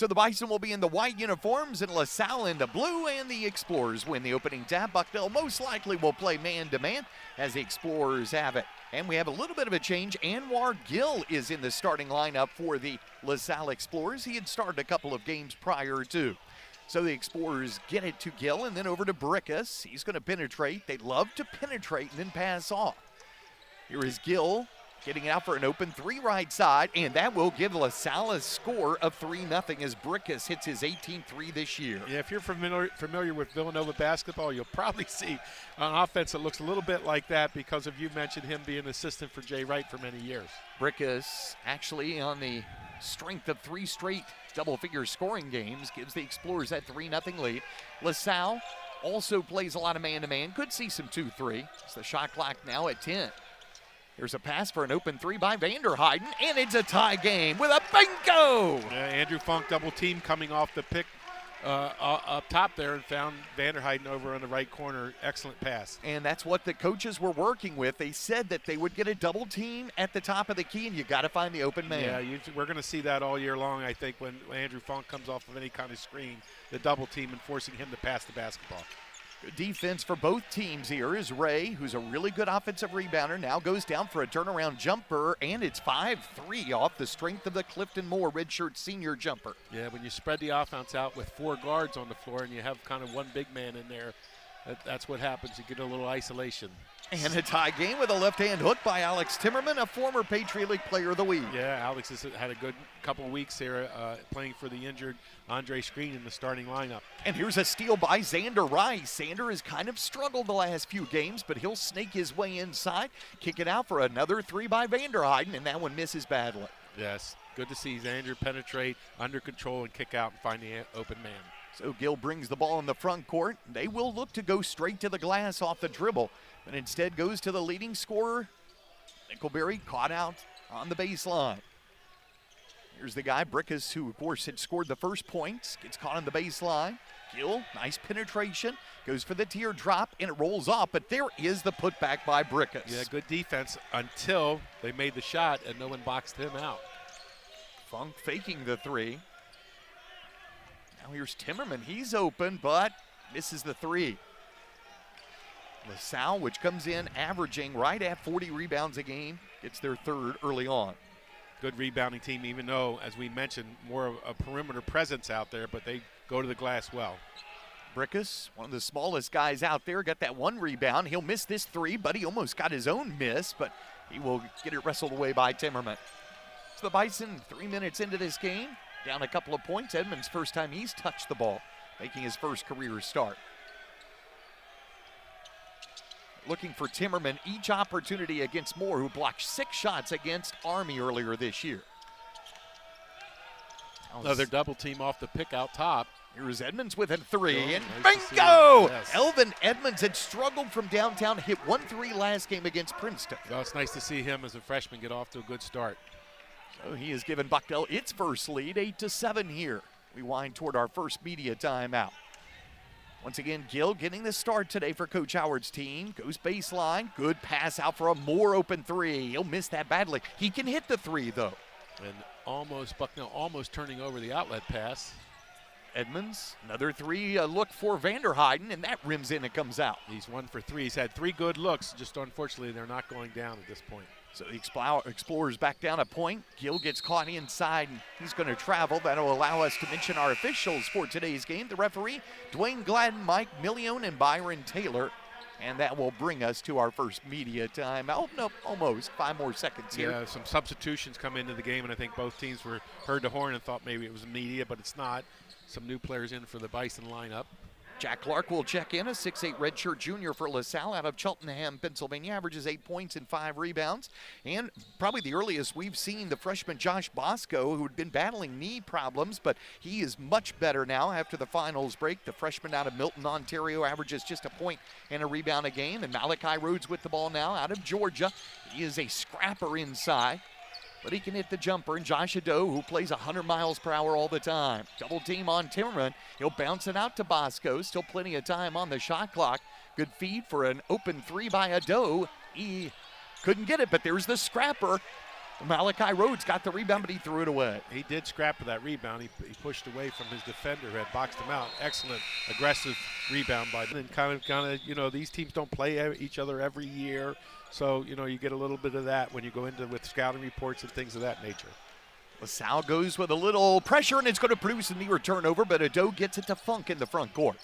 So the Bison will be in the white uniforms and LaSalle in the blue, and the Explorers win the opening tap. Bucknell most likely will play man-to-man as the Explorers have it. And we have a little bit of a change. Anwar Gill is in the starting lineup for the LaSalle Explorers. He had started a couple of games prior to. So the Explorers get it to Gill and then over to Brickus. He's going to penetrate. They love to penetrate and then pass off. Here is Gill getting it out for an open three right side, and that will give LaSalle a score of 3-0 as Brickus hits his 18th three this year. Yeah, if you're familiar with Villanova basketball, you'll probably see on offense it looks a little bit like that because of you mentioned him being an assistant for Jay Wright for many years. Brickus actually on the strength of 3 straight double-figure scoring games gives the Explorers that 3-0 lead. LaSalle also plays a lot of man-to-man. Could see some 2-3. It's the shot clock now at 10. There's a pass for an open three by Vanderheiden, and it's a tie game with a bingo! Yeah, Andrew Funk double team coming off the pick up top there and found Vanderheiden over on the right corner. Excellent pass. And that's what the coaches were working with. They said that they would get a double team at the top of the key, and you got to find the open man. Yeah, we're going to see that all year long, I think, when Andrew Funk comes off of any kind of screen, the double team and forcing him to pass the basketball. Good defense for both teams here is Ray, who's a really good offensive rebounder, now goes down for a turnaround jumper, and it's 5-3 off the strength of the Clifton Moore redshirt senior jumper. Yeah, when you spread the offense out with 4 guards on the floor and you have kind of one big man in there, that's what happens. You get a little isolation. And a tie game with a left-hand hook by Alex Timmerman, a former Patriot League Player of the Week. Yeah, Alex has had a good couple of weeks here playing for the injured Andre Screen in the starting lineup. And here's a steal by Xander Rice. Xander has kind of struggled the last few games, but he'll snake his way inside, kick it out for another 3 by Vanderheiden, and that one misses badly. Yes, good to see Xander penetrate, under control, and kick out and find the open man. So Gill brings the ball in the front court. They will look to go straight to the glass off the dribble, but instead goes to the leading scorer. Nickelberry caught out on the baseline. Here's the guy, Brickus, who of course had scored the first points, gets caught on the baseline. Gill, nice penetration, goes for the teardrop, and it rolls off, but there is the putback by Brickus. Yeah, good defense until they made the shot and no one boxed him out. Funk faking the 3. Now here's Timmerman. He's open, but misses the 3. LaSalle, which comes in averaging right at 40 rebounds a game, gets their 3rd early on. Good rebounding team, even though, as we mentioned, more of a perimeter presence out there, but they go to the glass well. Brickus, one of the smallest guys out there, got that 1 rebound. He'll miss this 3, but he almost got his own miss, but he will get it wrestled away by Timmerman. So the Bison, 3 minutes into this game, down a couple of points. Edmonds' first time he's touched the ball, making his first career start. Looking for Timmerman each opportunity against Moore, who blocked 6 shots against Army earlier this year. Another double team off the pick out top. Here's Edmonds with a 3, and nice bingo! Yes. Elvin Edmonds had struggled from downtown, hit 1 3 last game against Princeton. Well, it's nice to see him as a freshman get off to a good start. So he has given Bucknell its first lead, 8-7 here. We wind toward our first media timeout. Once again, Gill getting the start today for Coach Howard's team. Goes baseline, good pass out for a Moore open 3. He'll miss that badly. He can hit the 3 though. And Bucknell almost turning over the outlet pass. Edmonds, another 3 look for Vanderheiden, and that rims in and comes out. He's 1 for 3. He's had 3 good looks, just unfortunately they're not going down at this point. So the Explorers back down a point. Gill gets caught inside, and he's going to travel. That'll allow us to mention our officials for today's game. The referee, Dwayne Gladden, Mike Millione, and Byron Taylor. And that will bring us to our first media time. Oh, no, almost 5 more seconds here. Yeah, some substitutions come into the game, and I think both teams heard the horn and thought maybe it was media, but it's not. Some new players in for the Bison lineup. Jack Clark will check in, a 6'8" redshirt junior for LaSalle out of Cheltenham, Pennsylvania, averages 8 points and 5 rebounds. And probably the earliest we've seen the freshman Josh Bosco, who had been battling knee problems, but he is much better now after the finals break. The freshman out of Milton, Ontario, averages just a point and a rebound a game. And Malachi Rhodes with the ball now out of Georgia. He is a scrapper inside, but he can hit the jumper. And Josh Ado, who plays 100 miles per hour all the time. Double team on Timmerman. He'll bounce it out to Bosco. Still plenty of time on the shot clock. Good feed for an open 3 by Ado. He couldn't get it, but there's the scrapper. Malachi Rhodes got the rebound, but he threw it away. He did scrap for that rebound. He pushed away from his defender who had boxed him out. Excellent, aggressive rebound by them. And kind of, these teams don't play each other every year. So, you get a little bit of that when you go into with scouting reports and things of that nature. LaSalle goes with a little pressure, and it's going to produce a near turnover, but Ado gets it to Funk in the front court.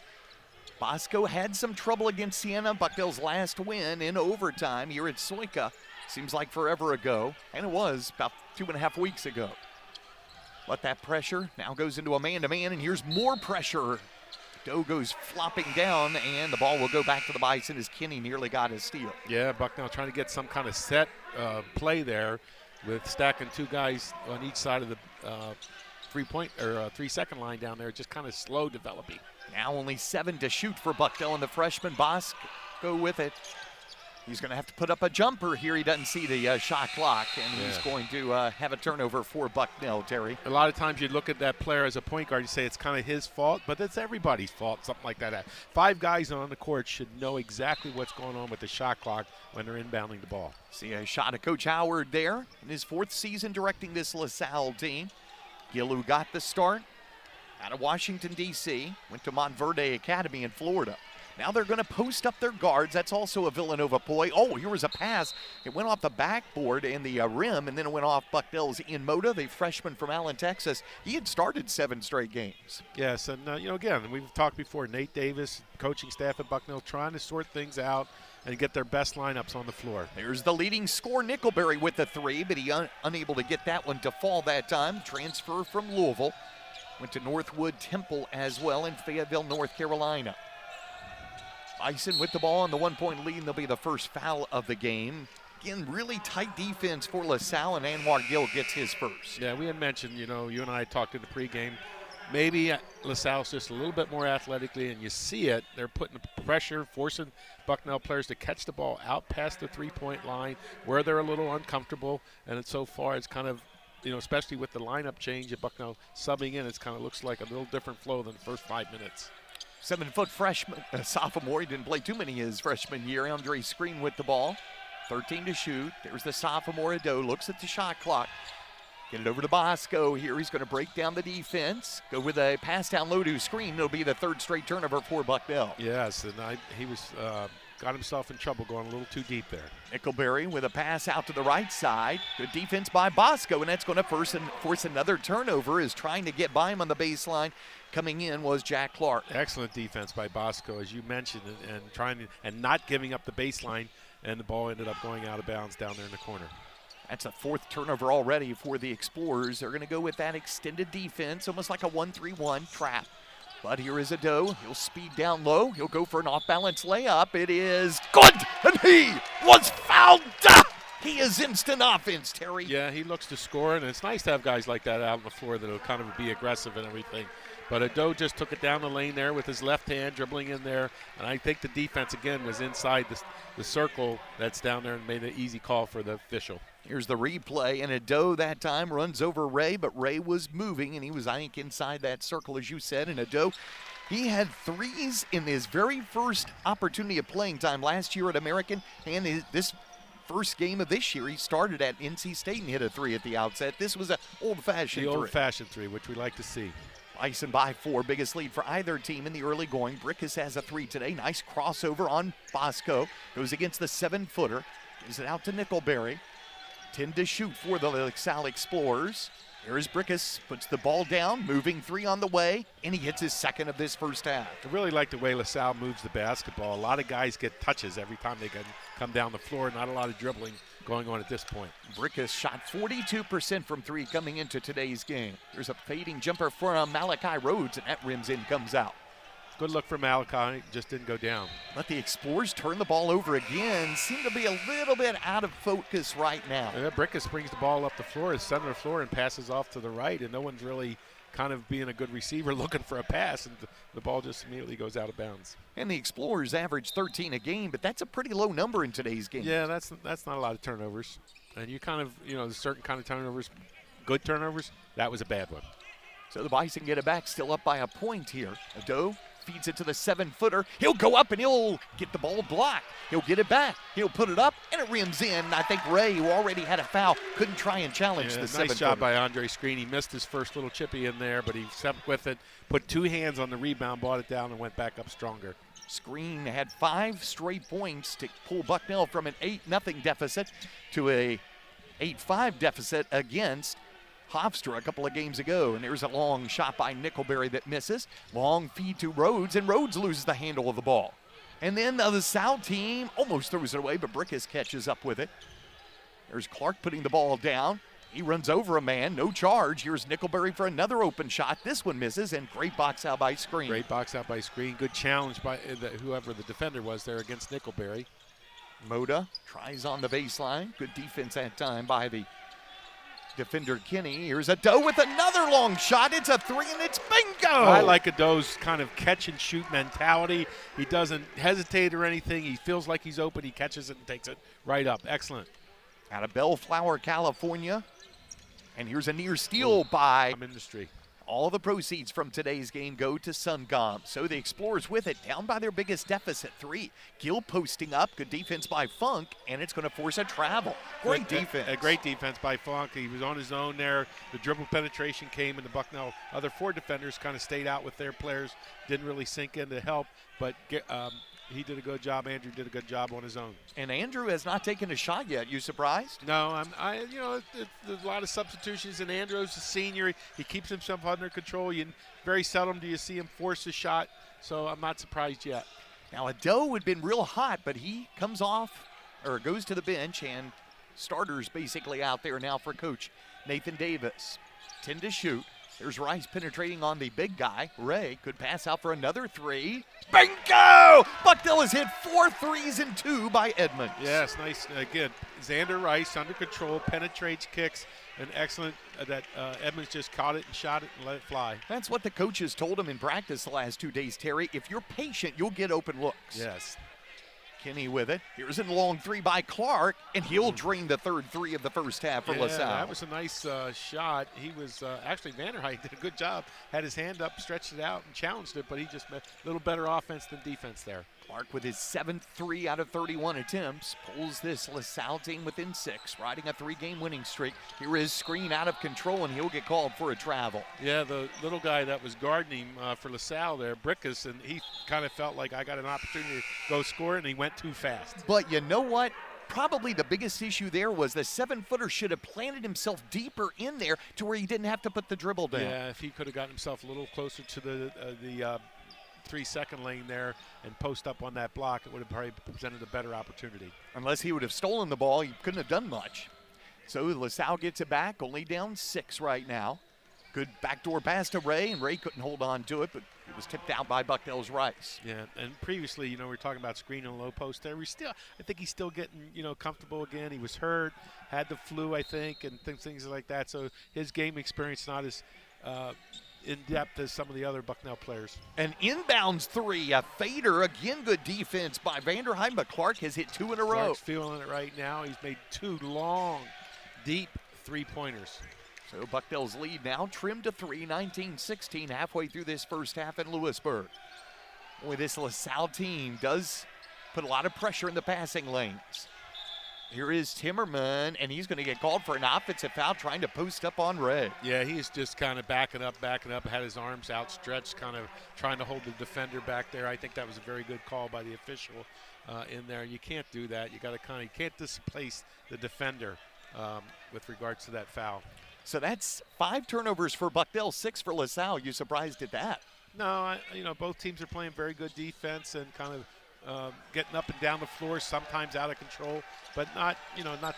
Bosco had some trouble against Siena, Bucknell's last win in overtime here at Soika. Seems like forever ago, and it was about 2.5 weeks ago. But that pressure now goes into a man-to-man, and here's more pressure. Doe goes flopping down, and the ball will go back to the Bison as Kinney nearly got his steal. Yeah, Bucknell trying to get some kind of set play there with stacking two guys on each side of the 3-second line down there, just kind of slow developing. Now only 7 to shoot for Bucknell, and the freshman Bosco with it. He's going to have to put up a jumper here. He doesn't see the shot clock, and he's going to have a turnover for Bucknell, Terry. A lot of times you look at that player as a point guard, you say it's kind of his fault, but it's everybody's fault, something like that. 5 guys on the court should know exactly what's going on with the shot clock when they're inbounding the ball. See a shot of Coach Howard there in his 4th season directing this LaSalle team. Gillu got the start out of Washington, D.C., went to Montverde Academy in Florida. Now they're going to post up their guards. That's also a Villanova ploy. Oh, here was a pass. It went off the backboard and the rim, and then it went off Bucknell's Ian Mota, the freshman from Allen, Texas. He had started 7 straight games. Yes, and, again, we've talked before, Nate Davis, coaching staff at Bucknell, trying to sort things out and get their best lineups on the floor. There's the leading scorer, Nickelberry, with the 3, but he unable to get that one to fall that time. Transfer from Louisville. Went to Northwood Temple as well in Fayetteville, North Carolina. Bison with the ball on the 1-point lead, and they'll be the first foul of the game. Again, really tight defense for LaSalle, and Anwar Gill gets his first. Yeah, we had mentioned, you and I talked in the pregame, maybe LaSalle's just a little bit more athletically, and you see it. They're putting pressure, forcing Bucknell players to catch the ball out past the 3-point line where they're a little uncomfortable, and so far it's kind of, especially with the lineup change at Bucknell subbing in, it's kind of looks like a little different flow than the first 5 minutes. 7-foot freshman, sophomore. He didn't play too many his freshman year. Andre Screen with the ball. 13 to shoot. There's the sophomore Ado. Looks at the shot clock. Get it over to Bosco here. He's going to break down the defense. Go with a pass down low to Screen. It'll be the 3rd straight turnover for Bucknell. Yes, and he was got himself in trouble going a little too deep there. Nickelberry with a pass out to the right side. Good defense by Bosco, and that's going to force another turnover. Is trying to get by him on the baseline. Coming in was Jack Clark. Excellent defense by Bosco, as you mentioned, and not giving up the baseline, and the ball ended up going out of bounds down there in the corner. That's a 4th turnover already for the Explorers. They're going to go with that extended defense, almost like a 1-3-1 trap. But here is Ado. He'll speed down low. He'll go for an off-balance layup. It is good, and he was fouled. He is instant offense, Terry. Yeah, he looks to score, and it's nice to have guys like that out on the floor that will kind of be aggressive and everything. But Ado just took it down the lane there with his left hand, dribbling in there. And I think the defense, again, was inside the circle that's down there and made an easy call for the official. Here's the replay, and Ado that time runs over Ray, but Ray was moving, and he was, I think, inside that circle, as you said. And Ado, he had 3s in his very first opportunity of playing time last year at American, and this first game of this year, he started at NC State and hit a 3 at the outset. This was an old-fashioned 3. The old-fashioned 3, which we like to see. Bison by 4, biggest lead for either team in the early going. Brickus has a 3 today. Nice crossover on Bosco. Goes against the 7-footer. Gives it out to Nickelberry. 10 to shoot for the LaSalle Explorers. Here's Brickus, puts the ball down, moving 3 on the way, and he hits his 2nd of this first half. I really like the way LaSalle moves the basketball. A lot of guys get touches every time they come down the floor. Not a lot of dribbling going on at this point. Brickus shot 42% from 3 coming into today's game. There's a fading jumper from Malachi Rhodes, and that rims in, comes out. Good look for Malachi, just didn't go down. But the Explorers turn the ball over again. Seem to be a little bit out of focus right now. Yeah, Brickus brings the ball up the floor, his center of the floor, and passes off to the right, and no one's really kind of being a good receiver looking for a pass, and the ball just immediately goes out of bounds. And the Explorers average 13 a game, but that's a pretty low number in today's game. Yeah, that's not a lot of turnovers. And you kind of, there's certain kind of turnovers, good turnovers, that was a bad one. So the Bison get it back, still up by a point here. Ado feeds it to the 7-footer. He'll go up and he'll get the ball blocked. He'll get it back. He'll put it up, and it rims in. I think Ray, who already had a foul, couldn't try and challenge the 7-footer. Nice job by Andre Screen. He missed his first little chippy in there, but he stepped with it, put 2 hands on the rebound, brought it down, and went back up stronger. Screen had 5 straight points to pull Bucknell from an 8-0 deficit to a 8-5 deficit against Hofstra a couple of games ago. And there's a long shot by Nickelberry that misses. Long feed to Rhodes, and Rhodes loses the handle of the ball. And then the Salle team almost throws it away, but Brickus catches up with it. There's Clark putting the ball down. He runs over a man, no charge. Here's Nickelberry for another open shot. This one misses, and great box out by Screen. Great box out by Screen. Good challenge by whoever the defender was there against Nickelberry. Moda tries on the baseline. Good defense that time by the defender Kinney. Here's Ado with another long shot. It's a 3, and it's bingo! I like Ado's kind of catch-and-shoot mentality. He doesn't hesitate or anything. He feels like he's open. He catches it and takes it right up. Excellent. Out of Bellflower, California. And here's a near steal by Industry. All the proceeds from today's game go to Sungom. So the Explorers with it, down by their biggest deficit, 3. Gill posting up, good defense by Funk, and it's going to force a travel. Great defense. A great defense by Funk. He was on his own there. The dribble penetration came, and the Bucknell other 4 defenders kind of stayed out with their players. Didn't really sink in to help, but he did a good job. Andrew did a good job on his own. And Andrew has not taken a shot yet. You surprised? No, there's a lot of substitutions, and Andrew's a senior. He keeps himself under control. Very seldom do you see him force a shot, so I'm not surprised yet. Now, Ado had been real hot, but he comes off or goes to the bench, and starters basically out there now for Coach Nathan Davis. 10 to shoot. There's Rice penetrating on the big guy. Ray could pass out for another 3. Bingo! Bucknell has hit 4 threes and 2 by Edmonds. Yes, nice. Again, Xander Rice under control, penetrates, kicks, and excellent that Edmonds just caught it and shot it and let it fly. That's what the coaches told him in practice the last 2 days, Terry. If you're patient, you'll get open looks. Yes. Kinney with it. Here's a long 3 by Clark, and he'll drain the 3rd 3 of the first half for LaSalle. That was a nice shot. He was actually Vanderhyde did a good job. Had his hand up, stretched it out, and challenged it, but he just made a little better offense than defense there. Clark with his 7th 3 out of 31 attempts pulls this LaSalle team within 6, riding a 3-game winning streak. Here is Screen out of control, and he'll get called for a travel. Yeah, the little guy that was guarding him for LaSalle there, Brickus, and he kind of felt like I got an opportunity to go score, and he went too fast. But you know what? Probably the biggest issue there was the 7-footer should have planted himself deeper in there to where he didn't have to put the dribble down. Yeah, if he could have gotten himself a little closer to the 3-second lane there and post up on that block, it would have probably presented a better opportunity. Unless he would have stolen the ball, he couldn't have done much. So LaSalle gets it back, only down 6 right now. Good backdoor pass to Ray, and Ray couldn't hold on to it, but it was tipped out by Bucknell's Rice. Yeah, and previously, we were talking about Screen and low post there. I think he's still getting, comfortable again. He was hurt, had the flu, I think, and things like that. So his game experience not as in depth as some of the other Bucknell players. An inbounds 3, a fader. Again, good defense by Vanderheim, but Clark has hit 2 in a row. Clark's feeling it right now. He's made 2 long, deep 3-pointers. So Bucknell's lead now trimmed to 3, 19-16, halfway through this first half in Lewisburg. Boy, this LaSalle team does put a lot of pressure in the passing lanes. Here is Timmerman, and he's going to get called for an offensive foul trying to post up on Ray. Yeah, he's just kind of backing up, had his arms outstretched, kind of trying to hold the defender back there. I think that was a very good call by the official in there. You can't do that. You can't displace the defender with regards to that foul. So that's 5 turnovers for Bucknell, 6 for LaSalle. You surprised at that? No, both teams are playing very good defense and kind of getting up and down the floor, sometimes out of control, but not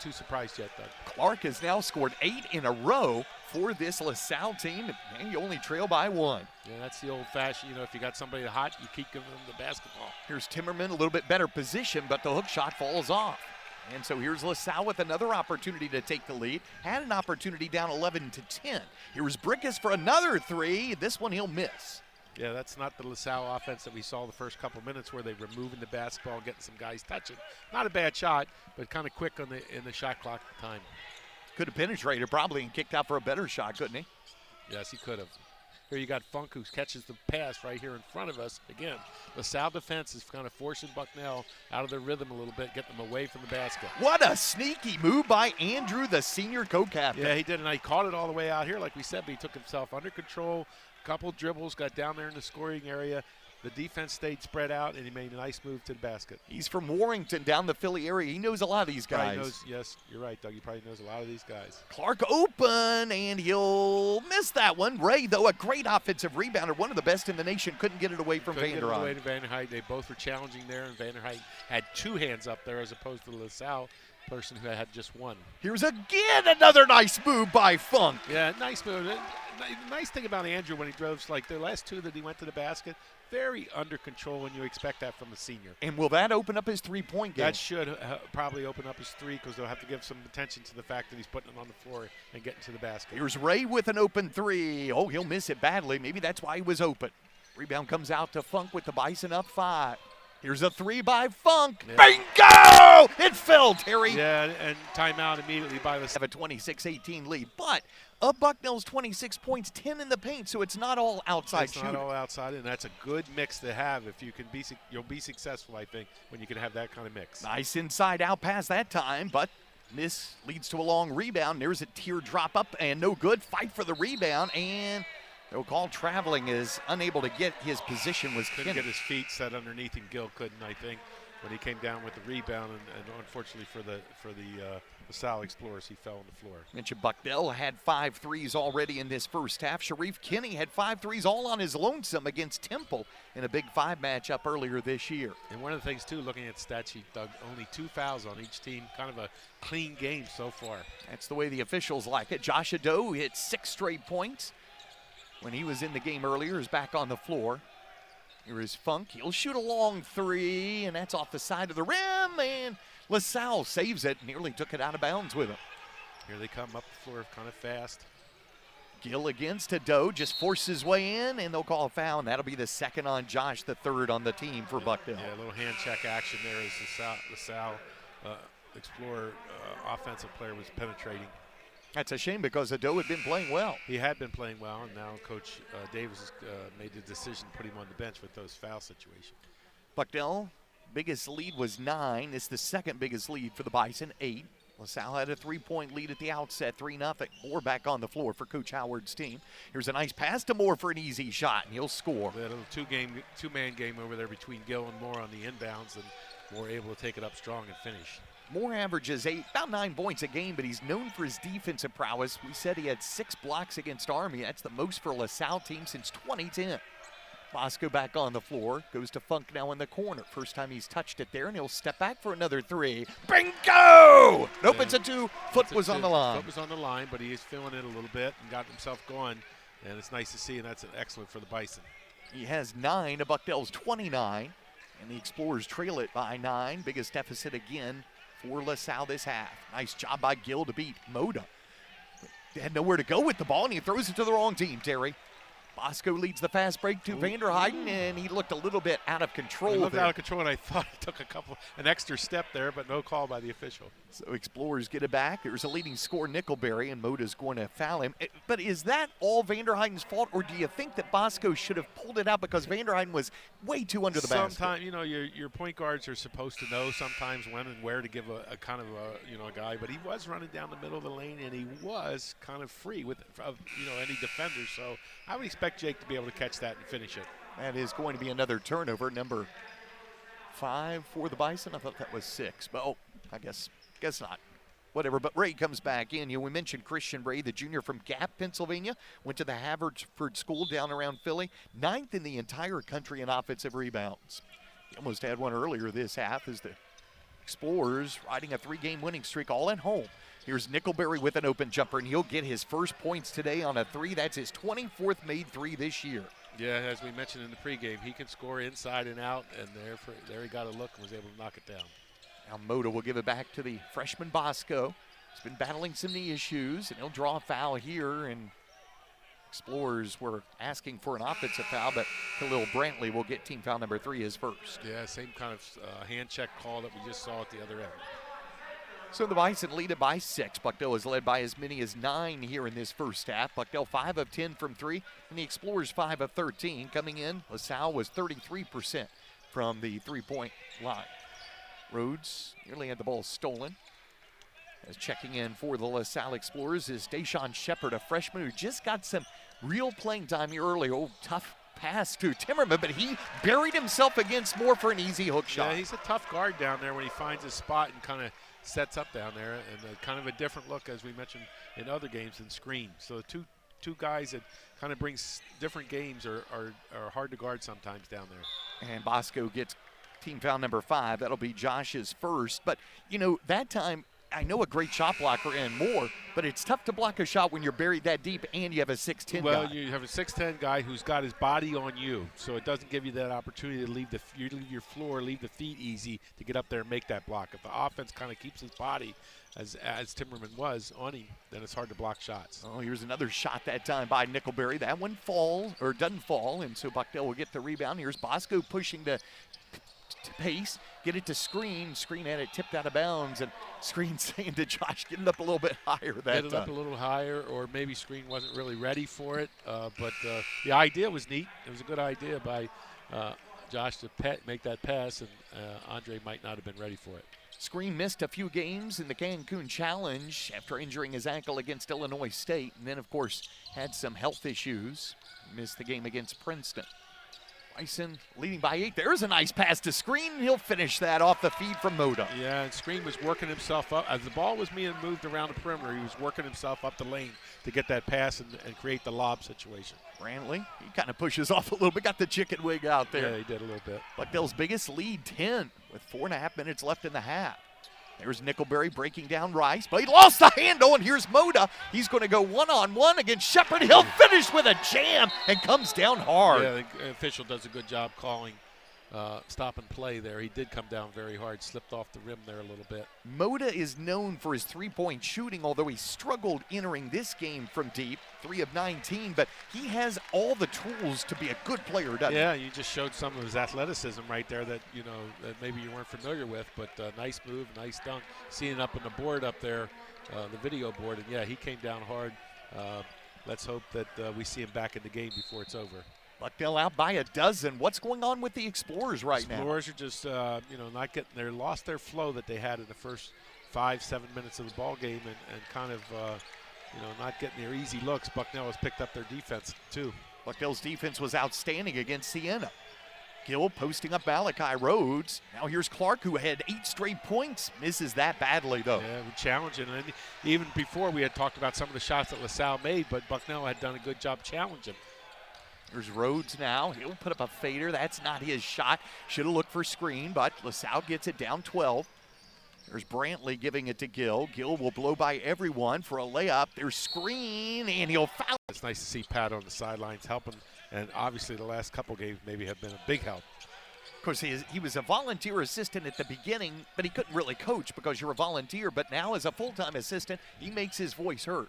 too surprised yet, Doug. Clark has now scored 8 in a row for this LaSalle team, and you only trail by 1. Yeah, that's the old-fashioned, if you got somebody hot, you keep giving them the basketball. Here's Timmerman, a little bit better position, but the hook shot falls off. And so here's LaSalle with another opportunity to take the lead. Had an opportunity down 11-10. Here's Brickus for another 3. This one he'll miss. Yeah, that's not the LaSalle offense that we saw the first couple minutes where they were moving the basketball, getting some guys touching. Not a bad shot, but kind of quick in the shot clock time. Could have penetrated probably and kicked out for a better shot, couldn't he? Yes, he could have. Here you got Funk who catches the pass right here in front of us. Again, the Salle defense is kind of forcing Bucknell out of their rhythm a little bit, getting them away from the basket. What a sneaky move by Andrew, the senior co-captain. Yeah, he did, and he caught it all the way out here, like we said, but he took himself under control, couple dribbles, got down there in the scoring area. The defense stayed spread out, and he made a nice move to the basket. He's from Warrington, down the Philly area. He knows a lot of these guys. Knows, yes, you're right, Doug. He probably knows a lot of these guys. Clark open, and he'll miss that one. Ray, though, a great offensive rebounder, one of the best in the nation, couldn't get it away from Couldn't get it away Vanderheide. to Vanderheide. They both were challenging there, and Vanderheide had 2 hands up there as opposed to the LaSalle person who had just 1. Here's again another nice move by Funk. Yeah, nice move. The nice thing about Andrew when he drove, like the last 2 that he went to the basket, very under control, and you expect that from a senior. And will that open up his three-point game? That should probably open up his 3 because they'll have to give some attention to the fact that he's putting it on the floor and getting to the basket. Here's Ray with an open 3. Oh, he'll miss it badly. Maybe that's why he was open. Rebound comes out to Funk with the Bison up 5. Here's a 3 by Funk. Yeah. Bingo! It fell, Terry. Yeah, and timeout immediately by the Have a 26-18 lead. But of Bucknell's 26 points, 10 in the paint, so it's not all outside shooting. It's not all outside, and that's a good mix to have. If you can be, you'll be successful, I think, when you can have that kind of mix. Nice inside out pass that time, but this leads to a long rebound. There's a teardrop up and no good. Fight for the rebound, and they'll call traveling is unable to get his position. Couldn't get his feet set underneath, and Gill couldn't, I think, when he came down with the rebound. And unfortunately for the Salle Explorers, he fell on the floor. Mentioned Bucknell had 5 threes already in this first half. Sharif Kinney had 5 threes all on his lonesome against Temple in a Big 5 matchup earlier this year. And one of the things, too, looking at the stat sheet, Doug, only 2 fouls on each team. Kind of a clean game so far. That's the way the officials like it. Josh Ado hit 6 straight points when he was in the game earlier. Is back on the floor. Here is Funk. He'll shoot a long 3, and that's off the side of the rim, and LaSalle saves it. Nearly took it out of bounds with him. Here they come up the floor kind of fast. Gill against Ado, just forces his way in, and they'll call a foul, and that'll be the second on Josh, the 3rd on the team for Bucknell. Yeah, a little hand check action there as the LaSalle Explorer offensive player was penetrating. That's a shame because Ado had been playing well. He had been playing well, and now Coach Davis has made the decision to put him on the bench with those foul situations. Bucknell, biggest lead was 9. It's the second biggest lead for the Bison, 8. LaSalle had a 3-point lead at the outset, 3-0. Moore back on the floor for Coach Howard's team. Here's a nice pass to Moore for an easy shot, and he'll score. They had a little two-man game over there between Gill and Moore on the inbounds, and Moore able to take it up strong and finish. Moore averages about 9 points a game, but he's known for his defensive prowess. We said he had 6 blocks against Army. That's the most for a LaSalle team since 2010. Bosco back on the floor, goes to Funk now in the corner. First time he's touched it there, and he'll step back for another 3. Bingo! Nope, it's a 2. Foot was on the line. Foot was on the line, but he is feeling it a little bit and got himself going, and it's nice to see, and that's excellent for the Bison. He has 9 of Bucknell's 29, and the Explorers trail it by 9. Biggest deficit again for LaSalle this half. Nice job by Gill to beat Moda. They had nowhere to go with the ball, and he throws it to the wrong team, Terry. Bosco leads the fast break to Vanderheiden, and he looked a little bit out of control. He looked out of control, and I thought he took an extra step there, but no call by the official. So Explorers get it back. There's a leading scorer, Nickelberry, and Moda's going to foul him. But is that all Vanderheiden's fault, or do you think that Bosco should have pulled it out because Vanderheiden was way too under the basket? Sometimes, you know, your point guards are supposed to know sometimes when and where to give a kind of a guy, but he was running down the middle of the lane, and he was kind of free with any defender. So I would expect Jake to be able to catch that and finish it. That is going to be another turnover, number 5 for the Bison. I thought that was 6, but I guess not. Whatever, but Ray comes back in. We mentioned Christian Ray, the junior from Gap, Pennsylvania, went to the Haverford School down around Philly, 9th in the entire country in offensive rebounds. He almost had one earlier this half as the Explorers riding a 3-game winning streak all at home. Here's Nickelberry with an open jumper, and he'll get his first points today on a 3. That's his 24th made 3 this year. Yeah, as we mentioned in the pregame, he can score inside and out, and there he got a look and was able to knock it down. Now Moda will give it back to the freshman Bosco. He's been battling some knee issues, and he'll draw a foul here, and Explorers were asking for an offensive foul, but Khalil Brantley will get team foul number 3, his first. Yeah, same kind of hand check call that we just saw at the other end. So the Bison lead it by 6. Bucknell is led by as many as 9 here in this first half. Bucknell 5 of 10 from 3, and the Explorers 5 of 13. Coming in, LaSalle was 33% from the three-point line. Rhodes nearly had the ball stolen. As checking in for the LaSalle Explorers is Deshaun Shepard, a freshman who just got some real playing time here early. Oh, tough pass to Timmerman, but he buried himself against Moore for an easy hook shot. Yeah, he's a tough guard down there when he finds his spot and kind of sets up down there, and kind of a different look, as we mentioned in other games, than screen. So two guys that kind of brings different games are hard to guard sometimes down there. And Bosco gets team foul number 5. That'll be Josh's first. But, you know, that time, I know a great shot blocker and more, but it's tough to block a shot when you're buried that deep and you have a 6'10" guy. Well, you have a 6'10" guy who's got his body on you, so it doesn't give you that opportunity to leave your floor, leave the feet easy to get up there and make that block. If the offense kind of keeps his body, as Timmerman was, on him, then it's hard to block shots. Oh, here's another shot that time by Nickelberry. That one falls, or doesn't fall, and so Bucknell will get the rebound. Here's Bosco pushing to pace, get it to Screen. Screen had it tipped out of bounds, and Screen saying to Josh, get it up a little bit higher that time. Get it up a little higher, or maybe Screen wasn't really ready for it. But the idea was neat. It was a good idea by Josh to make that pass, and Andre might not have been ready for it. Screen missed a few games in the Cancun Challenge after injuring his ankle against Illinois State, and then, of course, had some health issues. Missed the game against Princeton. Bison leading by 8. There's a nice pass to Screen. He'll finish that off the feed from Moda. Yeah, and Screen was working himself up. As the ball was being moved around the perimeter, he was working himself up the lane to get that pass and create the lob situation. Brantley, he kind of pushes off a little bit, got the chicken wig out there. Yeah, he did a little bit. Bucknell's biggest lead, 10, with 4.5 minutes left in the half. There's Nickelberry breaking down Rice, but he lost the handle, and here's Moda. He's going to go one-on-one against Shepard. He'll finish with a jam and comes down hard. Yeah, the official does a good job calling stop and play there. He did come down very hard, slipped off the rim there a little bit. Moda is known for his three-point shooting, although he struggled entering this game from deep, 3 of 19, but he has all the tools to be a good player, doesn't he? Yeah, you just showed some of his athleticism right there that, you know, that maybe you weren't familiar with, but nice move, nice dunk. Seeing it up on the board up there, the video board, and yeah, he came down hard. Let's hope that we see him back in the game before it's over. Bucknell out by a dozen. What's going on with the Explorers right now? Explorers are just, not getting there. Lost their flow that they had in the first 5-7 minutes of the ball game, and kind of, not getting their easy looks. Bucknell has picked up their defense too. Bucknell's defense was outstanding against Siena. Gill posting up Malachi Rhodes. Now here's Clark, who had 8 straight points. Misses that badly, though. Yeah, challenging. And even before, we had talked about some of the shots that LaSalle made, but Bucknell had done a good job challenging. There's Rhodes now. He'll put up a fader. That's not his shot. Should have looked for Screen, but LaSalle gets it down 12. There's Brantley giving it to Gill. Gill will blow by everyone for a layup. There's Screen, and he'll foul. It's nice to see Pat on the sidelines helping, and obviously the last couple games maybe have been a big help. Of course, he was a volunteer assistant at the beginning, but he couldn't really coach because you're a volunteer. But now as a full-time assistant, he makes his voice heard.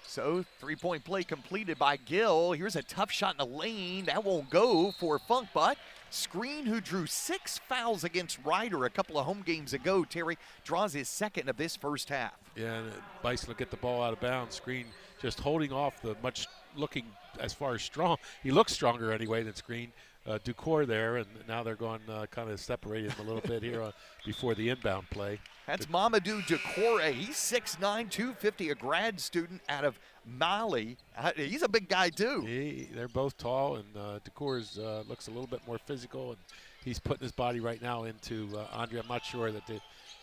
So, three-point play completed by Gill. Here's a tough shot in the lane. That won't go for Funk, but Screen, who drew 6 fouls against Ryder a couple of home games ago, Terry, draws his second of this first half. Yeah, and Bison will get the ball out of bounds. Screen just holding off the much looking as far as strong. He looks stronger anyway than Screen. Ducour there, and now they're going kind of separating him a little bit here before the inbound play. That's Mamadou Ducour. He's 6'9", 250, a grad student out of Mali. He's a big guy, too. They're both tall, and Ducour looks a little bit more physical, and he's putting his body right now into Andre. I'm not sure that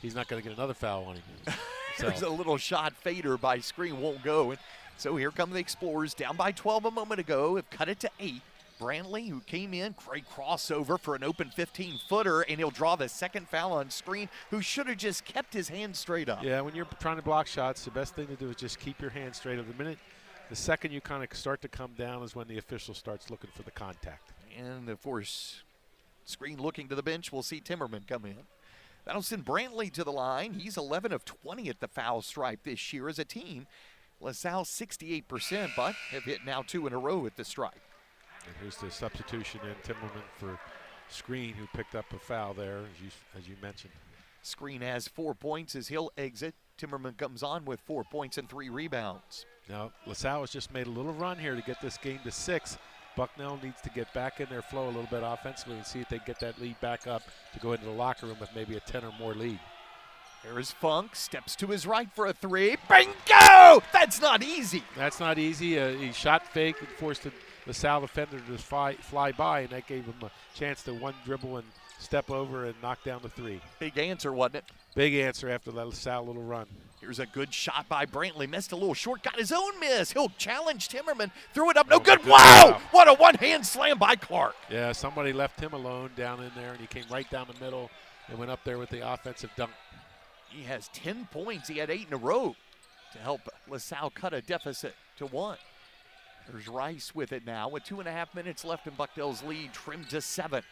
he's not going to get another foul on him. There's a little shot fader by Screen, won't go. And so here come the Explorers, down by 12 a moment ago, have cut it to 8. Brantley, who came in, great crossover for an open 15-footer, and he'll draw the second foul on Screen, who should have just kept his hand straight up. Yeah, when you're trying to block shots, the best thing to do is just keep your hand straight up. The second you kind of start to come down is when the official starts looking for the contact. And, of course, Screen looking to the bench. We'll see Timmerman come in. That'll send Brantley to the line. He's 11 of 20 at the foul stripe this year as a team. LaSalle 68%, but have hit now 2 in a row at the stripe. And here's the substitution in Timmerman for Screen, who picked up a foul there, as you mentioned. Screen has 4 points as he'll exit. Timmerman comes on with 4 points and 3 rebounds. Now, LaSalle has just made a little run here to get this game to 6. Bucknell needs to get back in their flow a little bit offensively and see if they can get that lead back up to go into the locker room with maybe a 10 or more lead. Here's Funk, steps to his right for a 3. Bingo! That's not easy. That's not easy. He shot fake and forced the LaSalle defender to just fly by, and that gave him a chance to one dribble and step over and knock down the 3. Big answer, wasn't it? Big answer after that LaSalle little run. Here's a good shot by Brantley. Missed a little short, got his own miss. He'll challenge Timmerman. Threw it up, no good. Wow! What a one-hand slam by Clark. Yeah, somebody left him alone down in there, and he came right down the middle and went up there with the offensive dunk. He has 10 points. He had 8 in a row to help LaSalle cut a deficit to 1. There's Rice with it now with 2.5 minutes left in Bucknell's lead, trimmed to 7.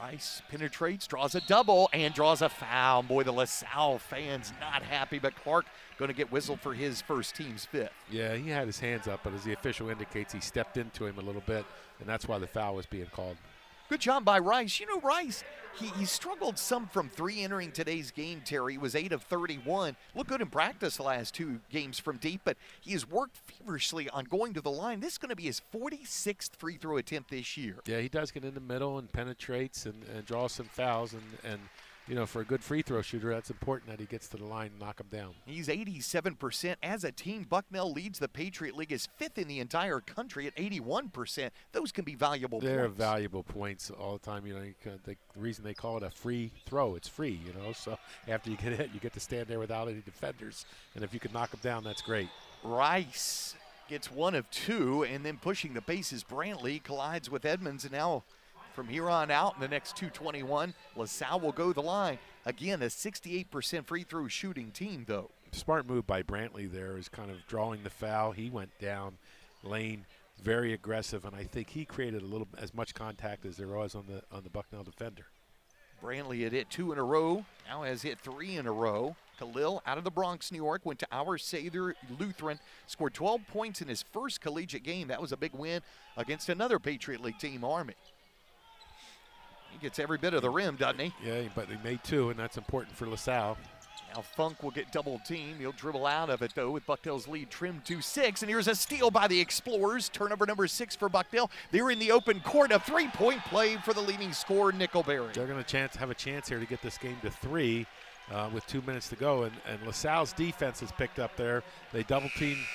Rice penetrates, draws a double, and draws a foul. Boy, the LaSalle fans not happy, but Clark going to get whistled for his first team's 5th. Yeah, he had his hands up, but as the official indicates, he stepped into him a little bit, and that's why the foul was being called. Good job by Rice. You know, Rice, he struggled some from 3 entering today's game, Terry. He was 8 of 31. Looked good in practice the last 2 games from deep, but he has worked feverishly on going to the line. This is going to be his 46th free throw attempt this year. Yeah, he does get in the middle and penetrates and draws some fouls, and you know, for a good free throw shooter, that's important that he gets to the line and knock him down. He's 87%. As a team, Bucknell leads the Patriot League as 5th in the entire country at 81%. Those can be valuable They're points. valuable points all the time. You know, the reason they call it a free throw, it's free, you know. So after you get hit, you get to stand there without any defenders. And if you can knock them down, that's great. Rice gets 1 of 2, and then pushing the pace is Brantley, collides with Edmonds, and now from here on out in the next 2:21, LaSalle will go the line. Again, a 68% free throw shooting team, though. Smart move by Brantley there is kind of drawing the foul. He went down lane, very aggressive, and I think he created a little as much contact as there was on the Bucknell defender. Brantley had hit 2 in a row, now has hit 3 in a row. Khalil out of the Bronx, New York, went to our Sather Lutheran, scored 12 points in his first collegiate game. That was a big win against another Patriot League team, Army. He gets every bit of the rim, doesn't he? Yeah, but he made 2, and that's important for LaSalle. Now Funk will get double teamed. He'll dribble out of it, though, with Bucknell's lead trimmed to 6. And here's a steal by the Explorers. Turnover number 6 for Bucknell. They're in the open court. A 3-point play for the leading scorer, Nickelberry. They're going to have a chance here to get this game to 3 with 2 minutes to go. And LaSalle's defense has picked up there. They double-teamed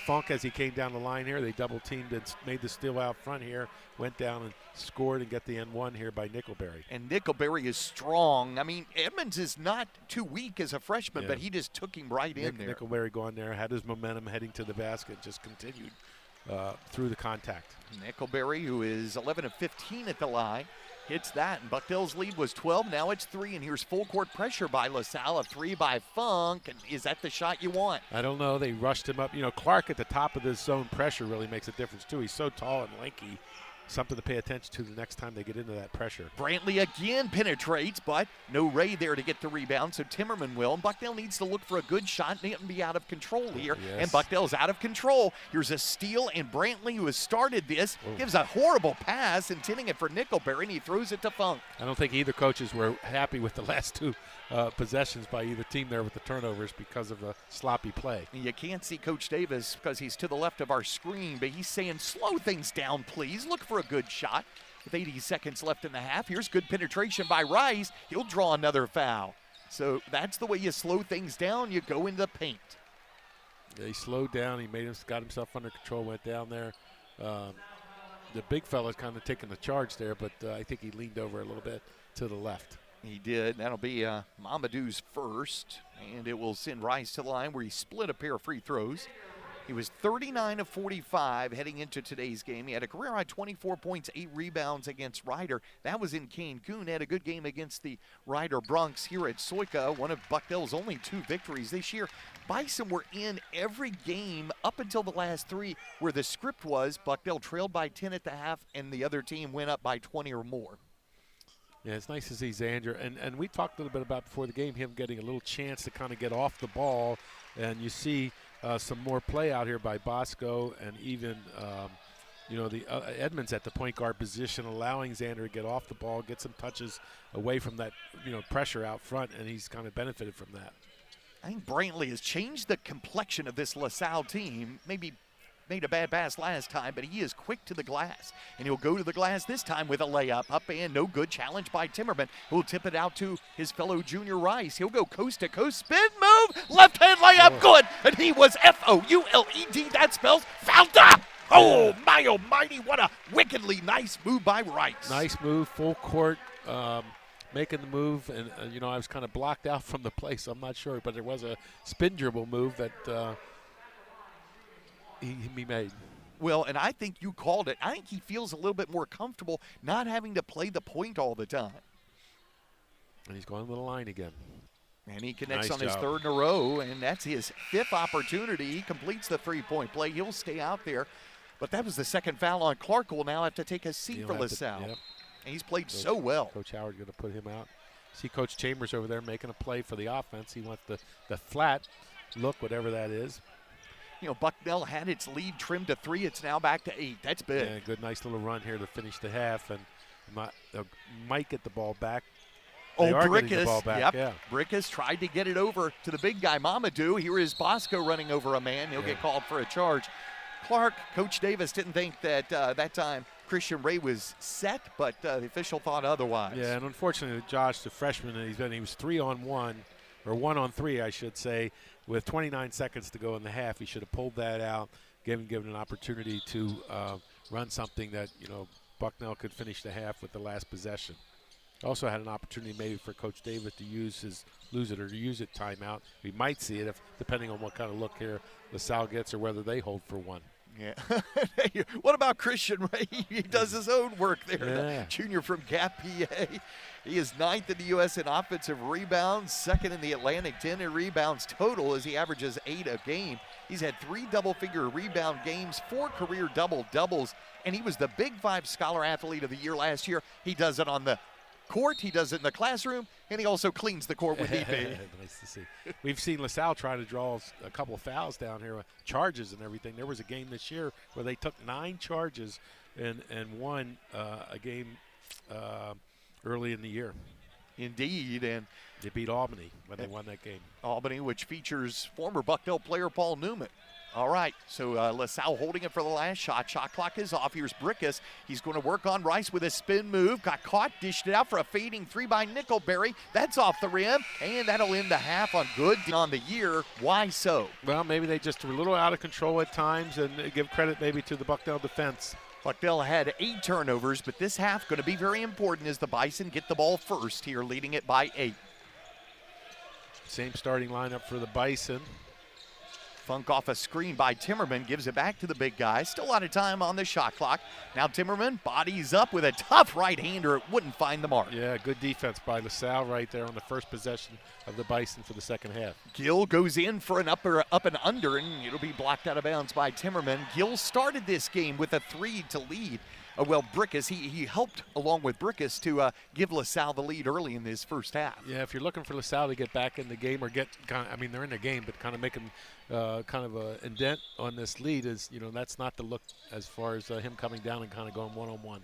Funk as he came down the line here. They double-teamed and made the steal out front here. Went down and scored and get the N1 here by Nickelberry. And Nickelberry is strong. I mean, Edmonds is not too weak as a freshman, but he just took him right in there. Nickelberry going there, had his momentum heading to the basket, just continued through the contact. Nickelberry, who is 11 of 15 at the line, hits that, and Bucknell's lead was 12. Now it's 3, and here's full court pressure by LaSalle. A 3 by Funk, and is that the shot you want? I don't know. They rushed him up. You know, Clark at the top of this zone pressure really makes a difference, too. He's so tall and lanky. Something to pay attention to the next time they get into that pressure. Brantley again penetrates, but no Ray there to get the rebound, so Timmerman will. And Bucknell needs to look for a good shot and be out of control here. Yes. And Bucknell's out of control. Here's a steal, and Brantley, who has started this, gives a horrible pass, intending it for Nickelberry, and he throws it to Funk. I don't think either coaches were happy with the last 2 possessions by either team there with the turnovers because of the sloppy play. You can't see Coach Davis because he's to the left of our screen, but he's saying, slow things down, please. Look for a good shot. With 80 seconds left in the half, here's good penetration by Rice. He'll draw another foul. So that's the way you slow things down. You go into the paint. Yeah, he slowed down. He got himself under control, went down there. The big fella's kind of taking the charge there, but I think he leaned over a little bit to the left. He did. That'll be Mamadou's first, and it will send Rice to the line where he split a pair of free throws. He was 39 of 45 heading into today's game. He had a career-high 24 points, 8 rebounds against Ryder. That was in Cancun. Had a good game against the Ryder Bronx here at Soika, one of Bucknell's only 2 victories this year. Bison were in every game up until the last 3 where the script was Bucknell trailed by 10 at the half and the other team went up by 20 or more. Yeah, it's nice to see Xander. And we talked a little bit about before the game, him getting a little chance to kind of get off the ball. And you see some more play out here by Bosco and even, the Edmonds at the point guard position, allowing Xander to get off the ball, get some touches away from that, pressure out front, and he's kind of benefited from that. I think Brantley has changed the complexion of this LaSalle team. Maybe made a bad pass last time, but he is quick to the glass. And he'll go to the glass this time with a layup. Up and no good. Challenge by Timmerman, who'll tip it out to his fellow junior Rice. He'll go coast to coast. Spin move. Left hand layup. Good. And he was Fouled. That spells Falta. Oh, my almighty. What a wickedly nice move by Rice. Nice move. Full court. Making the move, and I was kind of blocked out from the play, so I'm not sure, but there was a spin dribble move that he made. Well, and I think you called it. I think he feels a little bit more comfortable not having to play the point all the time. And he's going to the line again. And he connects Nice on his job. third in a row, and that's his fifth opportunity. He completes the three-point play. He'll stay out there. But that was the second foul on Clark. Will now have to take a seat for LaSalle. Yep. And he's played so well. Coach Howard going to put him out. See Coach Chambers over there making a play for the offense. He wants the flat look, whatever that is. Bucknell had its lead trimmed to 3. It's now back to 8. That's big. Yeah, good, nice little run here to finish the half, and might get the ball back. They are getting the ball back. Yep. Yeah. Brickus tried to get it over to the big guy, Mamadou. Here is Bosco running over a man. He'll get called for a charge. Clark, Coach Davis didn't think that that time Christian Ray was set, but the official thought otherwise. Yeah, and unfortunately, Josh, the freshman, he was 3-on-1, or 1-on-3, I should say, with 29 seconds to go in the half. He should have pulled that out, given an opportunity to run something that Bucknell could finish the half with the last possession. Also had an opportunity maybe for Coach Davis to use it timeout. We might see it depending on what kind of look here LaSalle gets or whether they hold for one. Yeah. What about Christian Ray? He does his own work there. Yeah. The junior from Gap, PA. He is 9th in the U.S. in offensive rebounds, 2nd in the Atlantic 10 in rebounds total as he averages 8 a game. He's had 3 double-figure rebound games, 4 career double-doubles, and he was the Big 5 Scholar Athlete of the Year last year. He does it on the court, he does it in the classroom, and he also cleans the court with EP. Nice to see. We've seen LaSalle try to draw a couple of fouls down here, charges and everything. There was a game this year where they took 9 charges and won a game early in the year. Indeed, and they beat Albany when they won that game. Albany, which features former Bucknell player Paul Newman. All right, so LaSalle holding it for the last shot. Shot clock is off. Here's Brickus. He's going to work on Rice with a spin move. Got caught, dished it out for a fading 3 by Nickelberry. That's off the rim, and that'll end the half on good on the year. Why so? Well, maybe they just were a little out of control at times, and give credit maybe to the Bucknell defense. Bucknell had 8 turnovers, but this half going to be very important as the Bison get the ball first here, leading it by 8. Same starting lineup for the Bison. Funk off a screen by Timmerman, gives it back to the big guy. Still a lot of time on the shot clock. Now Timmerman bodies up with a tough right-hander. It wouldn't find the mark. Yeah, good defense by LaSalle right there on the first possession of the Bison for the second half. Gill goes in for an up and under, and it'll be blocked out of bounds by Timmerman. Gill started this game with a 3 to lead. Well, Brickus, he helped along with Brickus to give LaSalle the lead early in this first half. Yeah, if you're looking for LaSalle to get back in the game or they're in the game, but kind of making kind of a indent on this lead is, that's not the look as far as him coming down and kind of going one-on-one.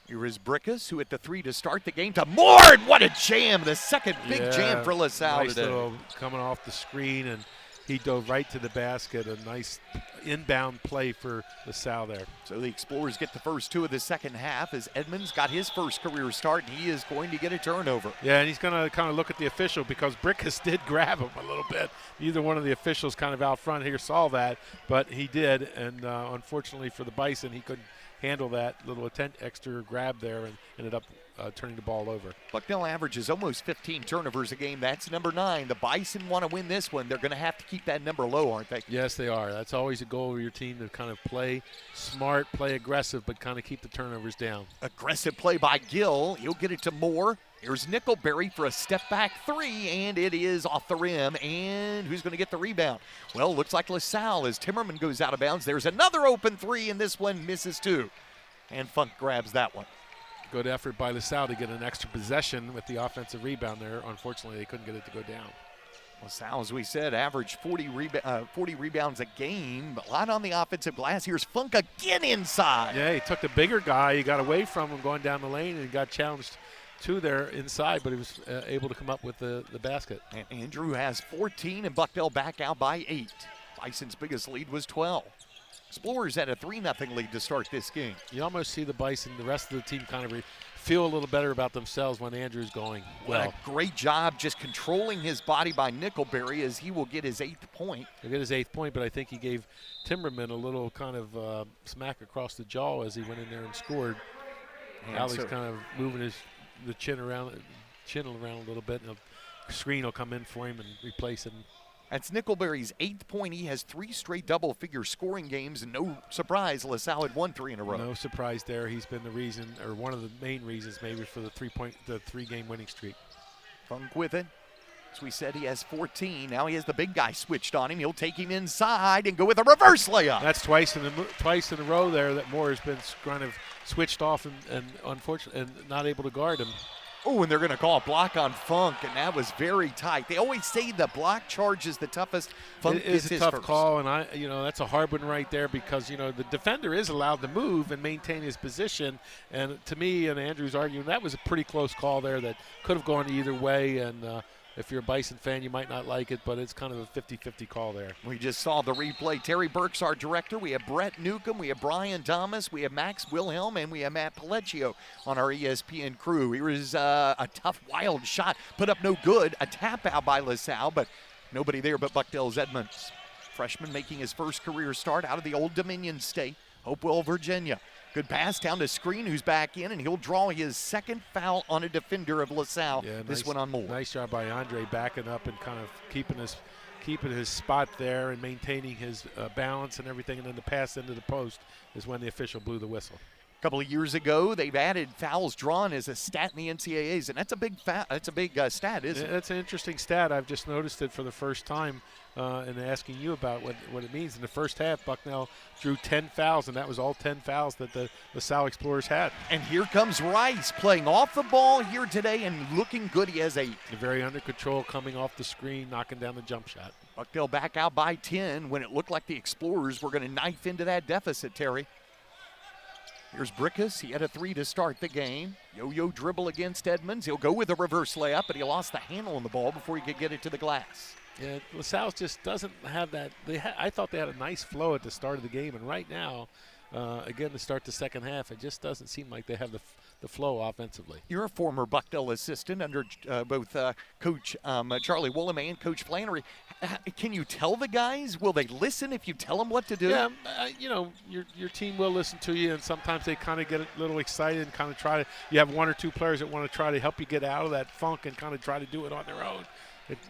Here is Brickus, who hit the 3 to start the game to Moore, and what a jam! The second big jam for LaSalle nice today. Little coming off the screen, and he dove right to the basket. A nice inbound play for LaSalle there. So the Explorers get the first 2 of the second half as Edmonds got his first career start, and he is going to get a turnover. Yeah, and he's going to kind of look at the official because Brickus did grab him a little bit. Neither one of the officials kind of out front here saw that, but he did, and unfortunately for the Bison, he couldn't handle that little extra grab there and ended up turning the ball over. Bucknell averages almost 15 turnovers a game. That's number 9. The Bison want to win this one. They're going to have to keep that number low, aren't they? Yes, they are. That's always a goal of your team, to kind of play smart, play aggressive, but kind of keep the turnovers down. Aggressive play by Gill. He'll get it to Moore. Here's Nickelberry for a step-back 3, and it is off the rim. And who's going to get the rebound? Well, looks like LaSalle as Timmerman goes out of bounds. There's another open 3, and this one misses too. And Funk grabs that one. Good effort by LaSalle to get an extra possession with the offensive rebound there. Unfortunately, they couldn't get it to go down. LaSalle, as we said, averaged 40 rebounds a game. A lot on the offensive glass. Here's Funk again inside. Yeah, he took the bigger guy. He got away from him going down the lane and got challenged to there inside, but he was able to come up with the basket. And Andrew has 14, and Bucknell back out by 8. Bison's biggest lead was 12. Explorers had a 3-0 lead to start this game. You almost see the Bison, the rest of the team kind of feel a little better about themselves when Andrew's going well. What a great job just controlling his body by Nickelberry, as he will get his 8th point. He'll get his 8th point, but I think he gave Timberman a little kind of smack across the jaw as he went in there and scored. Alex kind of moving the chin around a little bit, and a screen will come in for him and replace him. That's Nickelberry's 8th point. He has 3 straight double-figure scoring games, and no surprise, LaSalle had won 3 in a row. No surprise there. He's been the reason, or one of the main reasons maybe, for the 3-game winning streak. Funk with it. As we said, he has 14. Now he has the big guy switched on him. He'll take him inside and go with a reverse layup. That's twice in a row there that Moore has been kind of switched off and unfortunately and not able to guard him. Oh, and they're going to call a block on Funk, and that was very tight. They always say the block charge is the toughest. Funk It is gets a his tough first. call, and that's a hard one right there because the defender is allowed to move and maintain his position. And to me, and Andrew's arguing that was a pretty close call there that could have gone either way. And if you're a Bison fan, you might not like it, but it's kind of a 50-50 call there. We just saw the replay. Terry Burke's our director. We have Brett Newcomb. We have Brian Thomas. We have Max Wilhelm. And we have Matt Palecchio on our ESPN crew. Here is a tough, wild shot. Put up no good. A tap out by LaSalle, but nobody there but Bucknell's Edmonds. Freshman making his first career start out of the Old Dominion State, Hopewell, Virginia. Good pass down to Screen, who's back in, and he'll draw his 2nd foul on a defender of LaSalle. Yeah, this one on Moore. Nice job by Andre backing up and kind of keeping his spot there and maintaining his balance and everything. And then the pass into the post is when the official blew the whistle. A couple of years ago, they've added fouls drawn as a stat in the NCAAs, and that's a big stat, isn't it? That's an interesting stat. I've just noticed it for the first time and asking you about what it means. In the first half, Bucknell drew 10 fouls, and that was all 10 fouls that the Salle Explorers had. And here comes Rice playing off the ball here today and looking good. He has 8. Very under control, coming off the screen, knocking down the jump shot. Bucknell back out by 10 when it looked like the Explorers were going to knife into that deficit, Terry. Here's Brickus. He had a 3 to start the game. Yo-yo dribble against Edmonds. He'll go with a reverse layup, but he lost the handle on the ball before he could get it to the glass. Yeah, LaSalle just doesn't have that. I thought they had a nice flow at the start of the game, and right now, again, to start the second half, it just doesn't seem like they have the flow offensively. You're a former Bucknell assistant under both Coach Charlie Woolham and Coach Flannery. Can you tell the guys? Will they listen if you tell them what to do? Yeah, your team will listen to you, and sometimes they kind of get a little excited and kind of try to. You have 1 or 2 players that want to try to help you get out of that funk and kind of try to do it on their own.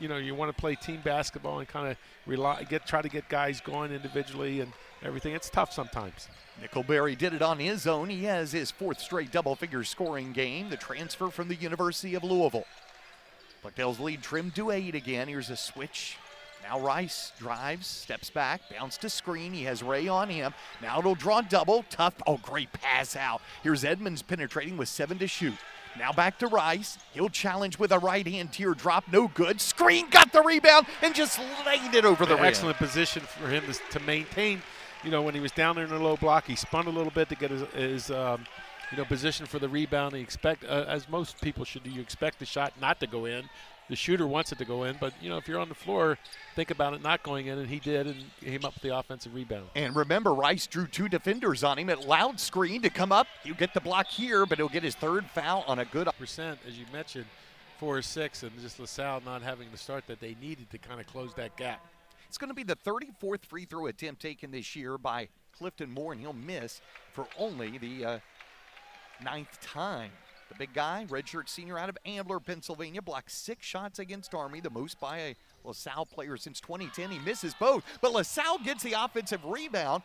You want to play team basketball and kind of try to get guys going individually and everything. It's tough sometimes. Nickelberry did it on his own. He has his 4th straight double-figure scoring game, the transfer from the University of Louisville. Bucknell's lead trimmed to 8 again. Here's a switch. Now Rice drives, steps back, bounce to Screen. He has Ray on him. Now it'll draw double. Tough. Oh, great pass out. Here's Edmonds penetrating with 7 to shoot. Now back to Rice. He'll challenge with a right-hand teardrop. No good. Screen got the rebound and just laid it over the rim. Excellent position for him to maintain. When he was down there in the low block, he spun a little bit to get his position for the rebound. He as most people should do, you expect the shot not to go in. The shooter wants it to go in, but if you're on the floor, think about it not going in, and he did, and came up with the offensive rebound. And remember, Rice drew 2 defenders on him. It allowed Screen to come up. He'll get the block here, but he'll get his 3rd foul on a good percent, as you mentioned, 4 or 6, and just LaSalle not having the start that they needed to kind of close that gap. It's going to be the 34th free throw attempt taken this year by Clifton Moore, and he'll miss for only the 9th time. The big guy, redshirt senior out of Ambler, Pennsylvania, blocked 6 shots against Army, the most by a LaSalle player since 2010. He misses both, but LaSalle gets the offensive rebound,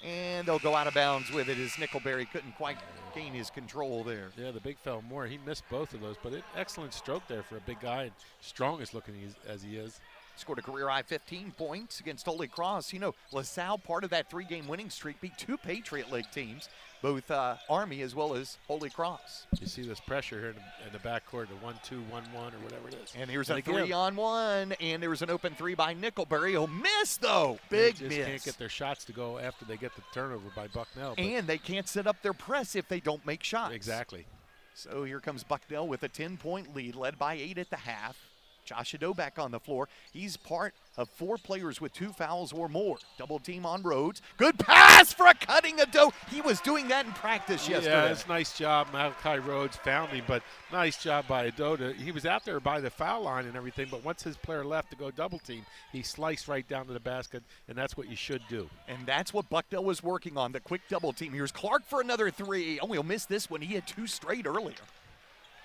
and they'll go out of bounds with it as Nickelberry couldn't quite gain his control there. Yeah, the big fella Moore, he missed both of those, but excellent stroke there for a big guy, and strong as looking as he is. Scored a career-high 15 points against Holy Cross. You know, LaSalle, part of that 3-game winning streak, beat 2 Patriot League teams, both Army as well as Holy Cross. You see this pressure here in the backcourt, the 1-2, 1-1, or whatever it is. And here's a 3-on-1, and there was an open 3 by Nickelberry. He'll miss, though. Big miss. They just can't get their shots to go after they get the turnover by Bucknell. And they can't set up their press if they don't make shots. Exactly. So here comes Bucknell with a 10-point lead, led by 8 at the half. Josh Ado back on the floor. He's part of 4 players with 2 fouls or more. Double team on Rhodes. Good pass for a cutting Ado. He was doing that in practice yesterday. Yeah, it's a nice job. Malachi Rhodes found him, but nice job by Ado. He was out there by the foul line and everything, but once his player left to go double team, he sliced right down to the basket, and that's what you should do. And that's what Bucknell was working on, the quick double team. Here's Clark for another 3. Oh, he'll miss this one. He had 2 straight earlier.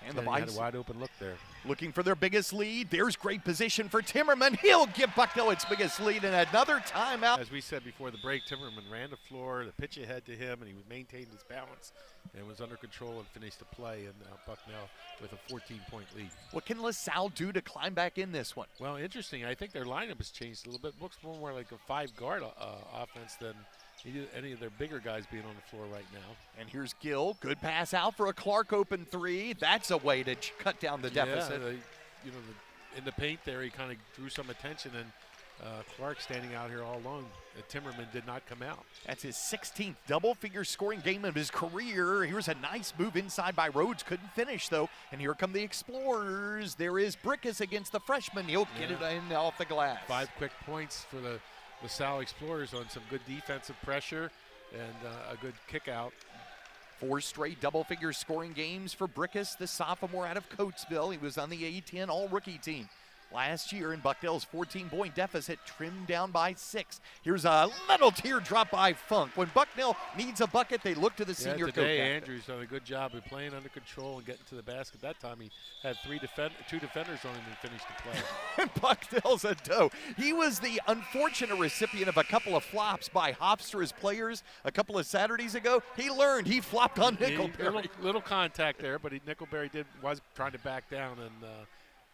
And the Bison had a Bison wide open look there. Looking for their biggest lead. There's great position for Timmerman. He'll give Bucknell its biggest lead and another timeout. As we said before the break, Timmerman ran the floor, the pitch ahead to him, and he maintained his balance and was under control and finished the play. And Bucknell with a 14-point lead. What can LaSalle do to climb back in this one? Well, interesting. I think their lineup has changed a little bit. Looks more like a 5-guard offense than any of their bigger guys being on the floor right now. And here's Gill. Good pass out for a Clark open 3. That's a way to cut down the deficit. Yeah, in the paint there, he kind of drew some attention, and Clark standing out here all alone. Timmerman did not come out. That's his 16th double-figure scoring game of his career. Here's a nice move inside by Rhodes. Couldn't finish, though. And here come the Explorers. There is Brickus against the freshman. He'll get it in off the glass. 5 quick points for the Salle Explorers on some good defensive pressure and a good kick out. 4 straight double-figure scoring games for Brickus, the sophomore out of Coatesville. He was on the A-10 all-rookie team last year, in Bucknell's 14-point deficit trimmed down by 6. Here's a little teardrop by Funk. When Bucknell needs a bucket, they look to the senior today co-captain. Andrews done a good job of playing under control and getting to the basket. That time he had 2 defenders on him and finished the play. And Bucknell's Ado. He was the unfortunate recipient of a couple of flops by Hofstra's players a couple of Saturdays ago. He learned. He flopped on Nickelberry. Little contact there, but Nickelberry was trying to back down, and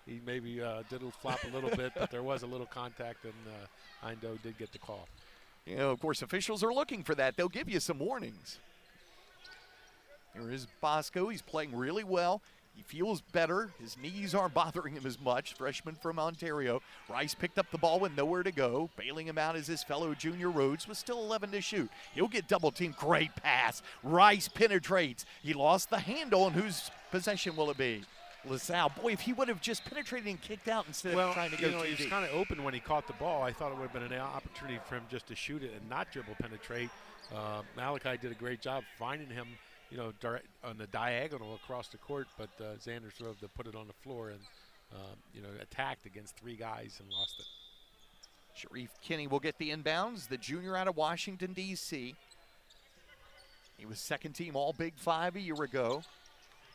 he maybe did flop a little bit, but there was a little contact, and Indo did get the call. You know, of course, officials are looking for that. They'll give you some warnings. Here is Bosco. He's playing really well. He feels better. His knees aren't bothering him as much. Freshman from Ontario. Rice picked up the ball with nowhere to go. Bailing him out is his fellow junior Rhodes with still 11 to shoot. He'll get double teamed. Great pass. Rice penetrates. He lost the handle, and whose possession will it be? LaSalle. Boy, if he would have just penetrated and kicked out instead of trying to go too he was deep. kind of open when he caught the ball. I thought it would have been an opportunity for him just to shoot it and not dribble penetrate. Malachi did a great job finding him, on the diagonal across the court, but Xander Throve to put it on the floor and, attacked against 3 guys and lost it. Sharif Kinney will get the inbounds, the junior out of Washington, D.C. He was second team All Big 5 a year ago.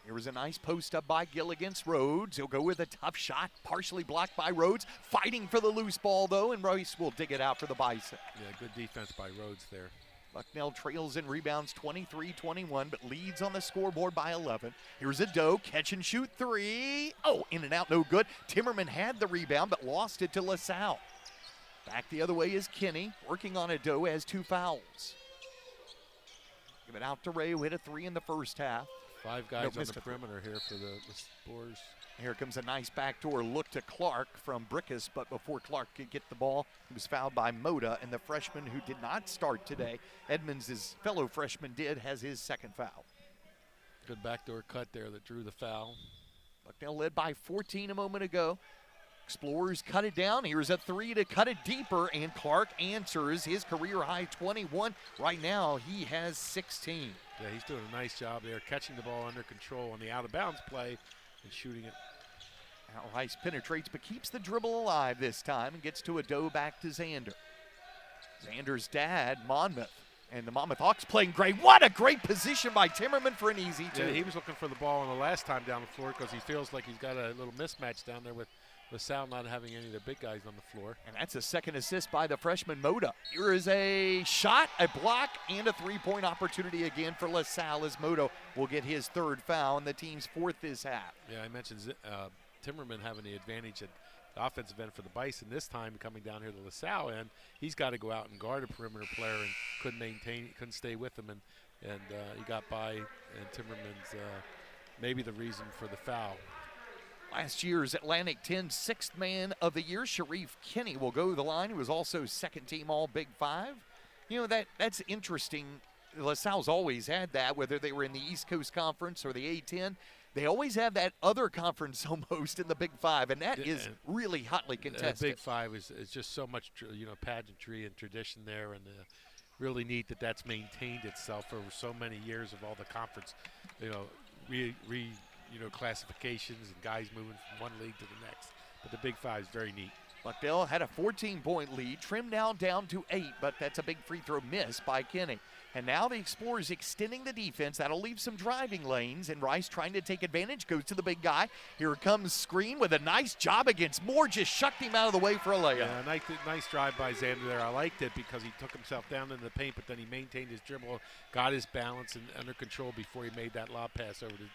Here was a nice post up by Gill against Rhodes. He'll go with a tough shot, partially blocked by Rhodes. Fighting for the loose ball, though, and Rice will dig it out for the Bison. Yeah, good defense by Rhodes there. Bucknell trails in rebounds 23-21, but leads on the scoreboard by 11. Here's Ado, catch and shoot 3. Oh, in and out, no good. Timmerman had the rebound, but lost it to LaSalle. Back the other way is Kinney, working on Ado, has 2 fouls. Give it out to Ray, who hit a 3 in the first half. 5 guys on the perimeter here for the Spurs. Here comes a nice backdoor look to Clark from Brickus, but before Clark could get the ball, he was fouled by Moda, and the freshman who did not start today, Edmonds, his fellow freshman, has his 2nd foul. Good backdoor cut there that drew the foul. Bucknell led by 14 a moment ago. Explorers cut it down. Here's a 3 to cut it deeper, and Clark answers his career-high 21. Right now, he has 16. Yeah, he's doing a nice job there, catching the ball under control on the out-of-bounds play and shooting it. Now Rice penetrates, but keeps the dribble alive this time and gets to Ado, back to Xander. Xander's dad, Monmouth, and the Monmouth Hawks playing great. What a great position by Timmerman for an easy 2. Yeah, he was looking for the ball on the last time down the floor because he feels like he's got a little mismatch down there with LaSalle not having any of the big guys on the floor. And that's a 2nd assist by the freshman Moda. Here is a shot, a block, and a 3-point opportunity again for LaSalle as Moda will get his 3rd foul and the team's 4th this half. Yeah, I mentioned Timmerman having the advantage at offensive end for the Bison. This time coming down here to LaSalle end, he's got to go out and guard a perimeter player and couldn't stay with him, and he got by, and Timmerman's maybe the reason for the foul. Last year's Atlantic 10 sixth man of the year, Sharif Kinney, will go to the line. He was also second team all Big Five. You know, that's interesting. LaSalle's always had that, whether they were in the East Coast Conference or the A-10. They always have that other conference almost in the Big Five, and that is really hotly contested. The Big Five is just so much, pageantry and tradition there, and really neat that that's maintained itself over so many years of all the conference, classifications and guys moving from one league to the next. But the Big Five is very neat. Bucknell had a 14-point lead, trimmed now down to 8, but that's a big free throw miss by Kinney. And now the Explorers extending the defense. That'll leave some driving lanes, and Rice trying to take advantage, goes to the big guy. Here comes Screen with a nice job against Moore, just shucked him out of the way for a layup. Yeah, nice drive by Xander there. I liked it because he took himself down in the paint, but then he maintained his dribble, got his balance and under control before he made that lob pass over to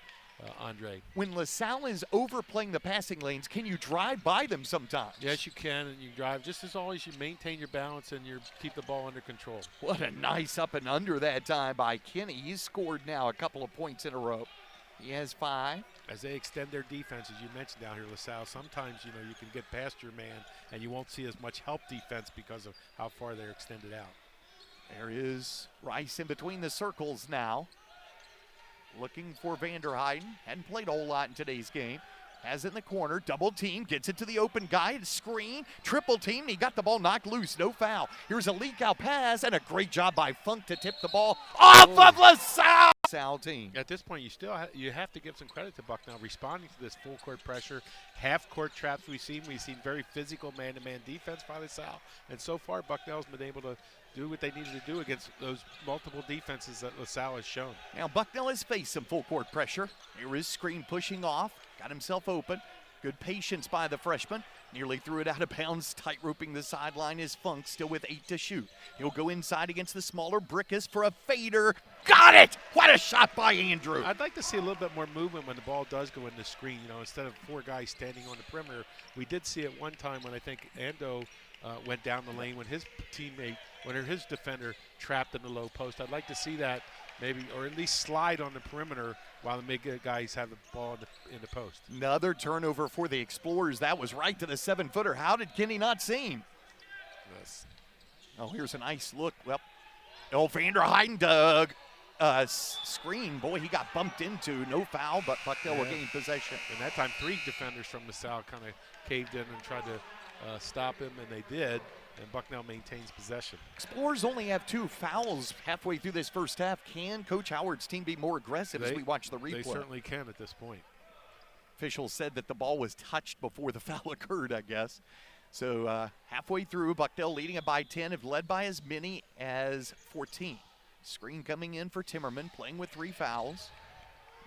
Andre. When LaSalle is overplaying the passing lanes, can you drive by them sometimes? Yes, you can, and you drive. Just as always, you maintain your balance and you keep the ball under control. What a nice up and under that time by Kinney. He's scored now a couple of points in a row. He has 5. As they extend their defense, as you mentioned down here, LaSalle, sometimes, you can get past your man and you won't see as much help defense because of how far they're extended out. There is Rice in between the circles now. Looking for Vanderheiden. Hadn't played a whole lot in today's game. Has it in the corner. Double team. Gets it to the open guy. Screen. Triple team. He got the ball knocked loose. No foul. Here's a leak out pass and a great job by Funk to tip the ball off of LaSalle team. At this point, you have to give some credit to Bucknell responding to this full court pressure, half court traps we've seen. We've seen very physical man-to-man defense by LaSalle, and so far Bucknell's been able to do what they needed to do against those multiple defenses that LaSalle has shown. Now Bucknell has faced some full court pressure. Here is Screen pushing off, got himself open. Good patience by the freshman. Nearly threw it out of bounds. Tight roping the sideline is Funk, still with 8 to shoot. He'll go inside against the smaller Brickus for a fader. Got it! What a shot by Andrew. I'd like to see a little bit more movement when the ball does go in the screen. Instead of 4 guys standing on the perimeter. We did see it one time when I think Ando went down the lane when his defender trapped in the low post. I'd like to see that maybe, or at least slide on the perimeter while the big guys have the ball in the post. Another turnover for the Explorers. That was right to the 7-footer. How did Kinney not see him? Yes. Oh, here's a nice look. Well, Vanderheiden dug. Screen, boy, he got bumped into. No foul, but Bucknell will gain possession. And that time 3 defenders from LaSalle kind of caved in and tried to stop him, and they did. And Bucknell maintains possession. Explorers only have 2 fouls halfway through this first half. Can Coach Howard's team be more aggressive as we watch the replay? They certainly can at this point. Officials said that the ball was touched before the foul occurred, I guess. So halfway through, Bucknell leading it by 10, have led by as many as 14. Screen coming in for Timmerman, playing with 3 fouls.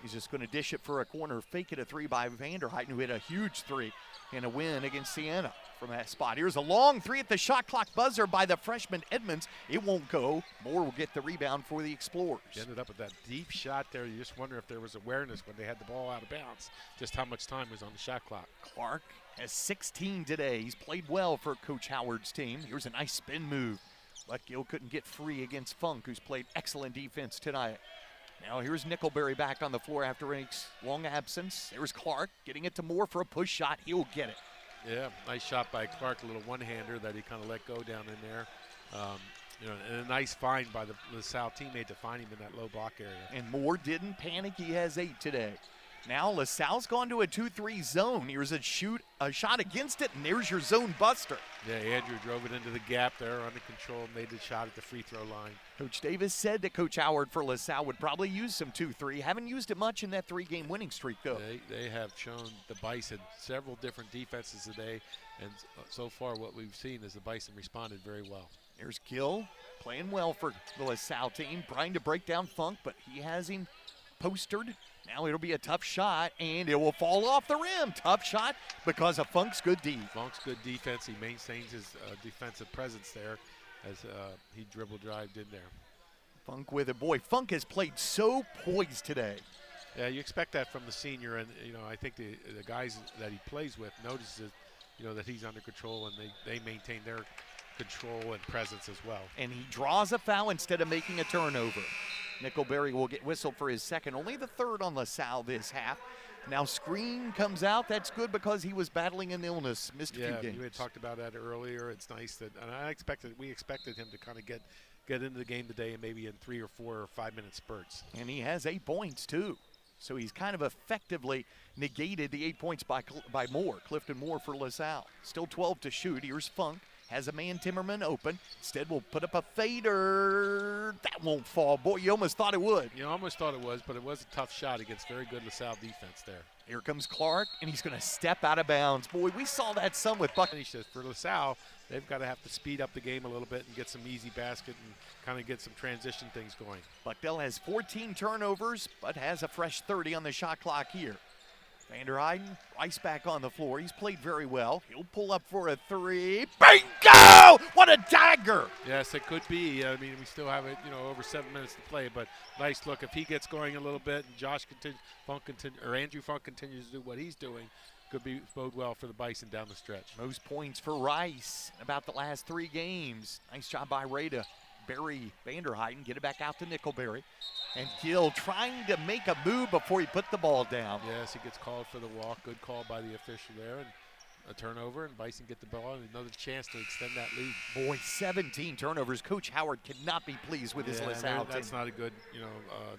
He's just going to dish it for a corner, fake it a 3 by Vanderheiden, who hit a huge 3 in a win against Siena from that spot. Here's a long 3 at the shot clock buzzer by the freshman Edmonds. It won't go. Moore will get the rebound for the Explorers. He ended up with that deep shot there. You just wonder if there was awareness when they had the ball out of bounds, just how much time was on the shot clock. Clark has 16 today. He's played well for Coach Howard's team. Here's a nice spin move. But Gill couldn't get free against Funk, who's played excellent defense tonight. Now here's Nickelberry back on the floor after a long absence. There's Clark getting it to Moore for a push shot. He'll get it. Yeah, nice shot by Clark, a little one-hander that he kind of let go down in there. And a nice find by the LaSalle teammate to find him in that low block area. And Moore didn't panic. He has 8 today. Now LaSalle's gone to a 2-3 zone. Here's a shot against it, and there's your zone buster. Yeah, Andrew drove it into the gap there under control, made the shot at the free throw line. Coach Davis said that Coach Howard for LaSalle would probably use some 2-3. Haven't used it much in that 3-game winning streak, though. They have shown the Bison several different defenses today, and so far what we've seen is the Bison responded very well. There's Gill playing well for the LaSalle team, trying to break down Funk, but he has him postered. Now it'll be a tough shot, and it will fall off the rim. Tough shot because of Funk's good D. Funk's good defense. He maintains his defensive presence there as he dribble-drived in there. Funk with it. Boy, Funk has played so poised today. Yeah, you expect that from the senior, and I think the guys that he plays with notices that he's under control and they maintain their control and presence as well. And he draws a foul instead of making a turnover. Nickelberry will get whistled for his second, only the third on LaSalle this half. Now Screen comes out. That's good because he was battling an illness, missed a few games. Yeah, we had talked about that earlier. It's nice that, and we expected him to kind of get into the game today and maybe in 3 or 4 or 5 minute spurts. And he has 8 points too. So he's kind of effectively negated the 8 points by Moore, Clifton Moore for LaSalle. Still 12 to shoot. Here's Funk. Has a man Timmerman open. Instead, we'll put up a fader. That won't fall. Boy, you almost thought it would. You almost thought it was, but it was a tough shot against very good LaSalle defense there. Here comes Clark, and he's going to step out of bounds. Boy, we saw that some with Bucknell. For LaSalle, they've got to have to speed up the game a little bit and get some easy basket and kind of get some transition things going. Bucknell has 14 turnovers, but has a fresh 30 on the shot clock here. Vanderheiden, Rice back on the floor. He's played very well. He'll pull up for a 3. Bingo! What a dagger! Yes, it could be. I mean, we still have it, over 7 minutes to play, but nice look. If he gets going a little bit and Andrew Funk continues to do what he's doing, could bode well for the Bison down the stretch. Most points for Rice in about the last 3 games. Nice job by Ray to bury Vanderheiden, get it back out to Nickelberry. And Gill trying to make a move before he put the ball down. Yes, he gets called for the walk. Good call by the official there. And a turnover, and Bison get the ball and another chance to extend that lead. Boy, 17 turnovers. Coach Howard cannot be pleased with his LaSalle team. That's not a good,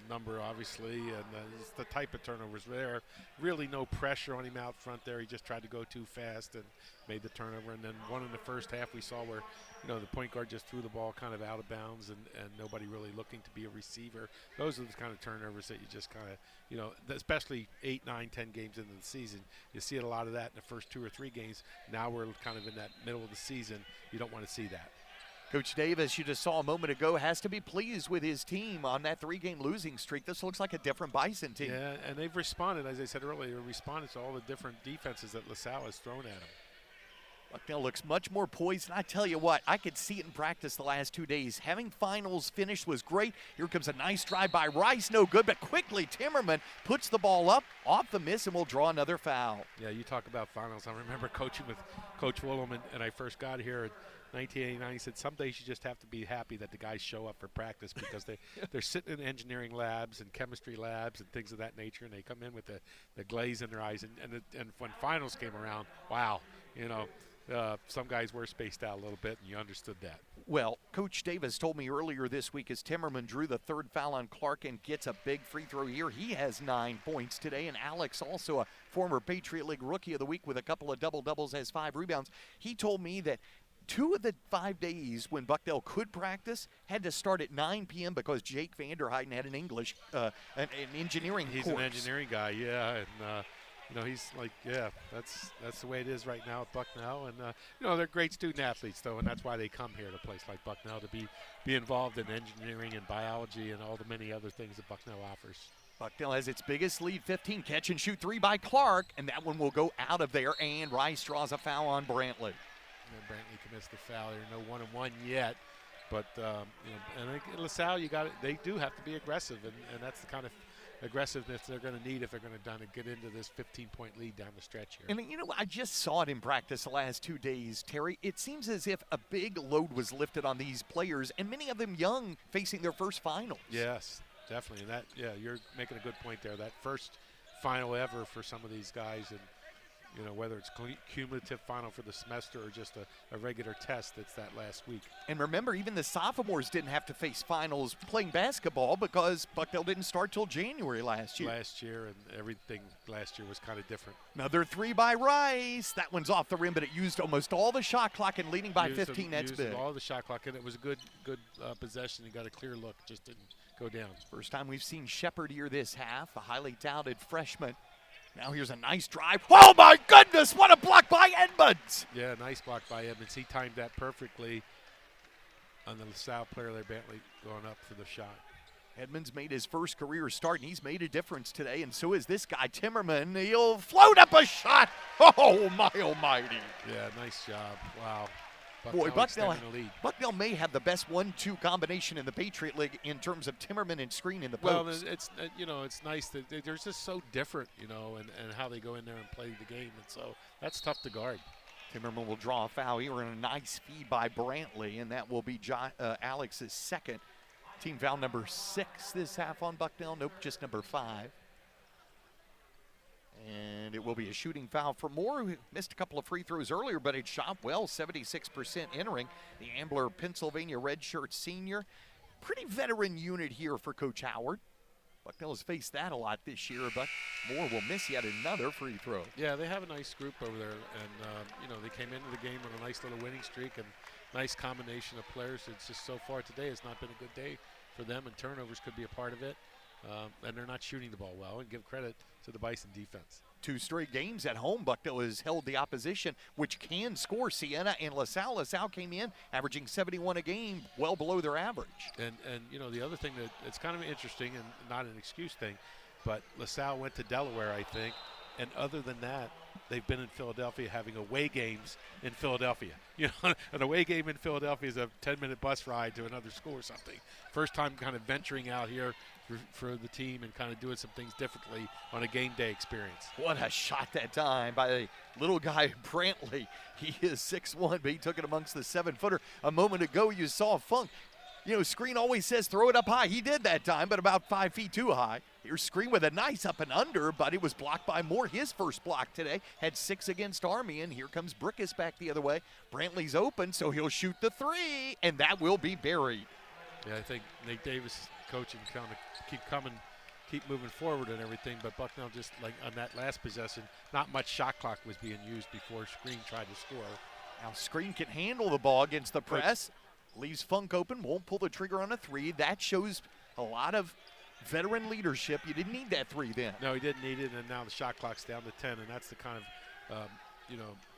number, obviously, and it's the type of turnovers there. Really no pressure on him out front there. He just tried to go too fast and made the turnover. And then one in the first half we saw where, the point guard just threw the ball kind of out of bounds and nobody really looking to be a receiver. Those are the kind of turnovers that you just kind of, especially 8, 9, 10 games into the season. You see a lot of that in the first 2 or 3 games. Now we're kind of in that middle of the season. You don't want to see that. Coach Davis, you just saw a moment ago, has to be pleased with his team on that 3-game losing streak. This looks like a different Bison team. Yeah, and they've responded, as I said earlier, responded to all the different defenses that LaSalle has thrown at them. Bucknell looks much more poised, and I tell you what, I could see it in practice the last 2 days. Having finals finished was great. Here comes a nice drive by Rice, no good, but quickly Timmerman puts the ball up, off the miss, and will draw another foul. Yeah, you talk about finals. I remember coaching with Coach Willem, and I first got here in 1989. He said, some days you just have to be happy that the guys show up for practice because they're sitting in engineering labs and chemistry labs and things of that nature, and they come in with the glaze in their eyes. And when finals came around, wow, some guys were spaced out a little bit, and you understood that. Well, Coach Davis told me earlier this week as Timmerman drew the 3rd foul on Clark and gets a big free throw here. He has 9 points today, and Alex, also a former Patriot League Rookie of the Week with a couple of double-doubles, has 5 rebounds. He told me that 2 of the 5 days when Bucknell could practice had to start at 9 p.m. because Jake Vanderheiden had an engineering course. He's an engineering guy, yeah, and he's like, yeah, that's the way it is right now at Bucknell. And, they're great student athletes, though, and that's why they come here to a place like Bucknell to be involved in engineering and biology and all the many other things that Bucknell offers. Bucknell has its biggest lead, 15, catch and shoot 3 by Clark, and that one will go out of there, and Rice draws a foul on Brantley. And Brantley commits the foul here. No 1-on-1 yet, but and LaSalle, they do have to be aggressive, and that's the kind of aggressiveness they're going to need if they're going to get into this 15-point lead down the stretch here. And I just saw it in practice the last 2 days, Terry. It seems as if a big load was lifted on these players, and many of them young, facing their first finals. Yes, definitely. And you're making a good point there. That first final ever for some of these guys, and whether it's cumulative final for the semester or just a regular test, it's that last week. And remember, even the sophomores didn't have to face finals playing basketball because Bucknell didn't start till January last year. And everything last year was kind of different. Another 3 by Rice. That one's off the rim, but it used almost all the shot clock and leading by 15. That's big. All the shot clock, and it was a good possession. He got a clear look, just didn't go down. First time we've seen Shepard here this half, a highly touted freshman. Now here's a nice drive. Oh, my goodness, what a block by Edmonds. Yeah, nice block by Edmonds. He timed that perfectly on the LaSalle player there, Bentley, going up for the shot. Edmonds made his first career start, and he's made a difference today, and so is this guy, Timmerman. He'll float up a shot. Oh, my almighty. Yeah, nice job. Wow. Boy, Bucknell may have the best 1-2 combination in the Patriot League in terms of Timmerman and Screen in the post. Well, it's nice that they're just so different, and how they go in there and play the game, and so that's tough to guard. Timmerman will draw a foul here and a nice feed by Brantley, and that will be Alex's second. Team foul number 6 this half on Bucknell. Nope, just number 5. And it will be a shooting foul for Moore, who missed a couple of free throws earlier, but it shot well, 76% entering. The Ambler, Pennsylvania redshirt senior. Pretty veteran unit here for Coach Howard. Bucknell has faced that a lot this year, but Moore will miss yet another free throw. Yeah, they have a nice group over there, and they came into the game on a nice little winning streak and nice combination of players. It's just so far today has not been a good day for them, and turnovers could be a part of it. And they're not shooting the ball well, and give credit to the Bison defense. 2 straight games at home, Bucknell has held the opposition, which can score Siena and LaSalle. LaSalle came in averaging 71 a game, well below their average. And the other thing that it's kind of interesting and not an excuse thing, but LaSalle went to Delaware, I think, and other than that, they've been in Philadelphia having away games in Philadelphia. An away game in Philadelphia is a 10-minute bus ride to another school or something. First time kind of venturing out here for the team and kind of doing some things differently on a game day experience. What a shot that time by the little guy Brantley. He is 6'1", but he took it amongst the 7-footer. A moment ago, you saw Funk. Screen always says throw it up high. He did that time, but about 5 feet too high. Here's Screen with a nice up and under, but it was blocked by Moore. His first block today, had 6 against Army, and here comes Brickus back the other way. Brantley's open, so he'll shoot the 3, and that will be buried. Yeah, I think Nate Davis coaching kind of keep moving forward and everything, but Bucknell just like on that last possession, not much shot clock was being used before Screen tried to score. Now Screen can handle the ball against the press, leaves Funk open, won't pull the trigger on a 3. That shows a lot of veteran leadership. You didn't need that 3 then. No, he didn't need it, and now the shot clock's down to 10, and that's the kind of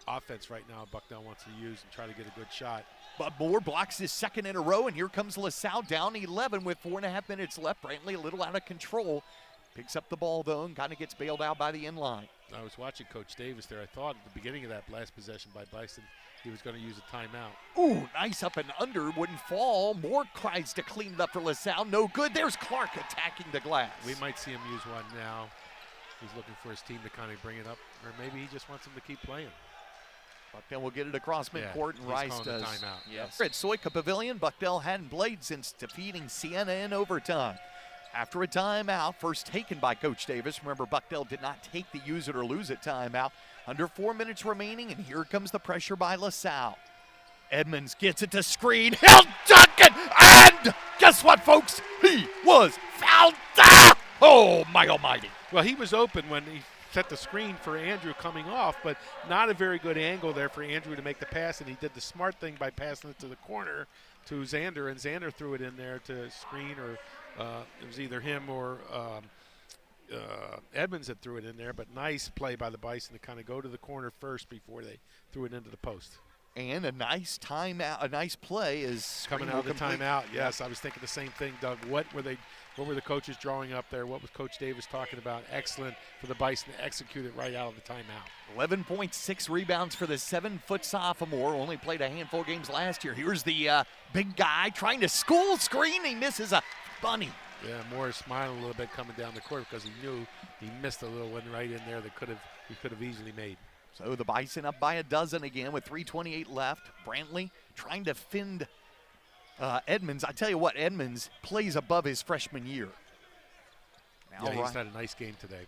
offense right now Bucknell wants to use and try to get a good shot. But Moore blocks his second in a row, and here comes LaSalle down 11 with 4.5 minutes left. Brantley a little out of control. Picks up the ball, though, and kind of gets bailed out by the end line. I was watching Coach Davis there. I thought at the beginning of that last possession by Bison, he was going to use a timeout. Ooh, nice up and under. Wouldn't fall. Moore tries to clean it up for LaSalle. No good. There's Clark attacking the glass. We might see him use one now. He's looking for his team to kind of bring it up, or maybe he just wants them to keep playing. Bucknell will get it across midcourt, and Rice does. Timeout. Yes. At Soika Pavilion, Bucknell hadn't played since defeating Siena in overtime. After a timeout, first taken by Coach Davis. Remember, Bucknell did not take the use it or lose it timeout. Under 4 minutes remaining, and here comes the pressure by LaSalle. Edmonds gets it to Screen. He'll dunk it, and guess what, folks? He was fouled. Oh, my almighty. Well, he was open when he set the screen for Andrew coming off, but not a very good angle there for Andrew to make the pass, and he did the smart thing by passing it to the corner to Xander, and Xander threw it in there to Screen, or it was either him or Edmonds that threw it in there, but nice play by the Bison to kind of go to the corner first before they threw it into the post. And a nice timeout, a nice play is coming out of the timeout. Yes, I was thinking the same thing, Doug. What were the coaches drawing up there? What was Coach Davis talking about? Excellent for the Bison to execute it right out of the timeout. 11.6 rebounds for the 7-foot sophomore. Only played a handful of games last year. Here's the big guy trying to school Screen. He misses a bunny. Yeah, Moore is smiling a little bit coming down the court because he knew he missed a little one right in there that he could have easily made. So the Bison up by a dozen again with 3:28 left. Brantley trying to fend Edmonds. I tell you what, Edmonds plays above his freshman year. Now he's had a nice game today.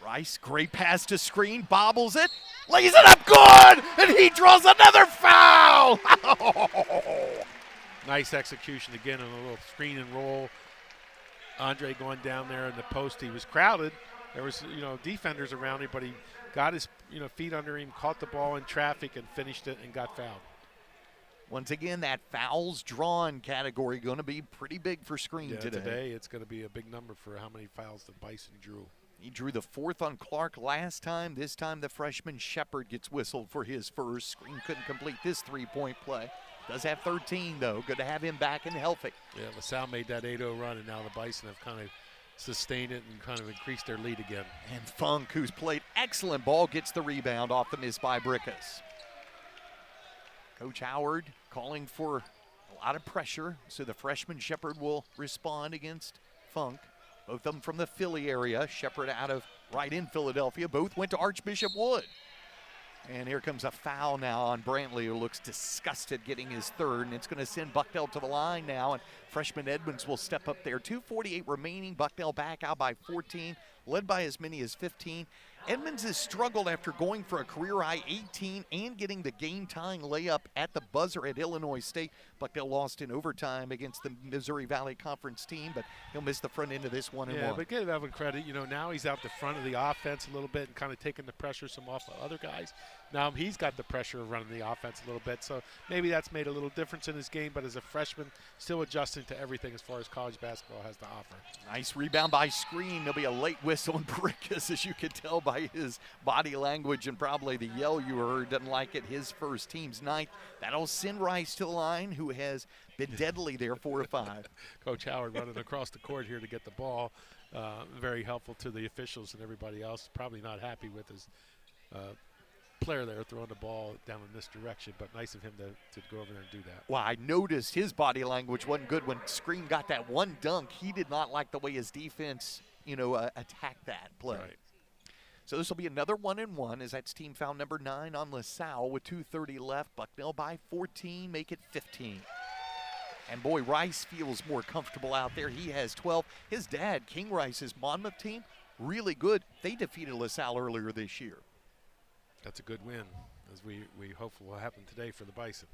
Rice, great pass to Screen, bobbles it, lays it up good, and he draws another foul. Nice execution again on a little screen and roll. Andre going down there in the post. He was crowded. There was, defenders around him, but he got his, feet under him, caught the ball in traffic, and finished it and got fouled. Once again, that fouls drawn category going to be pretty big for Screen today. Today it's going to be a big number for how many fouls the Bison drew. He drew the 4th on Clark last time. This time the freshman Shepard gets whistled for his first. Screen couldn't complete this 3-point play. Does have 13, though. Good to have him back and healthy. Yeah, LaSalle made that 8-0 run, and now the Bison have kind of sustained it and kind of increased their lead again. And Funk, who's played excellent ball, gets the rebound off the miss by Brickus. Coach Howard calling for a lot of pressure, so the freshman Shepard will respond against Funk. Both of them from the Philly area. Shepard out of right in Philadelphia. Both went to Archbishop Wood. And here comes a foul now on Brantley, who looks disgusted getting his third, and it's going to send Bucknell to the line now, and freshman Edmonds will step up there. 2:48 remaining. Bucknell back out by 14, led by as many as 15. Edmonds has struggled after going for a career-high 18 and getting the game-tying layup at the buzzer at Illinois State. Bucknell lost in overtime against the Missouri Valley Conference team, but he'll miss the front end of this one and one. Yeah, but give Evan credit. You know, now he's out the front of the offense a little bit and kind of taking the pressure some off of other guys. Now he's got the pressure of running the offense a little bit, so maybe that's made a little difference in his game, but as a freshman, still adjusting to everything as far as college basketball has to offer. Nice rebound by Screen. There'll be a late whistle on Baricus, as you could tell by his body language and probably the yell you heard. Doesn't like it. His first, team's ninth. That'll send Rice to the line, who has been deadly there 4 of 5. Coach Howard running across the court here to get the ball. Very helpful to the officials and everybody else. Probably not happy with his player there throwing the ball down in this direction, but nice of him to go over there and do that. Well, I noticed his body language wasn't good when Screen got that one dunk. He did not like the way his defense, attacked that play. Right. So this will be another 1-and-1 as that's team foul number 9 on LaSalle with 2:30 left. Bucknell by 14, make it 15. And boy, Rice feels more comfortable out there. He has 12. His dad, King Rice's Monmouth team, really good. They defeated LaSalle earlier this year. That's a good win, as we hope will happen today for the Bison.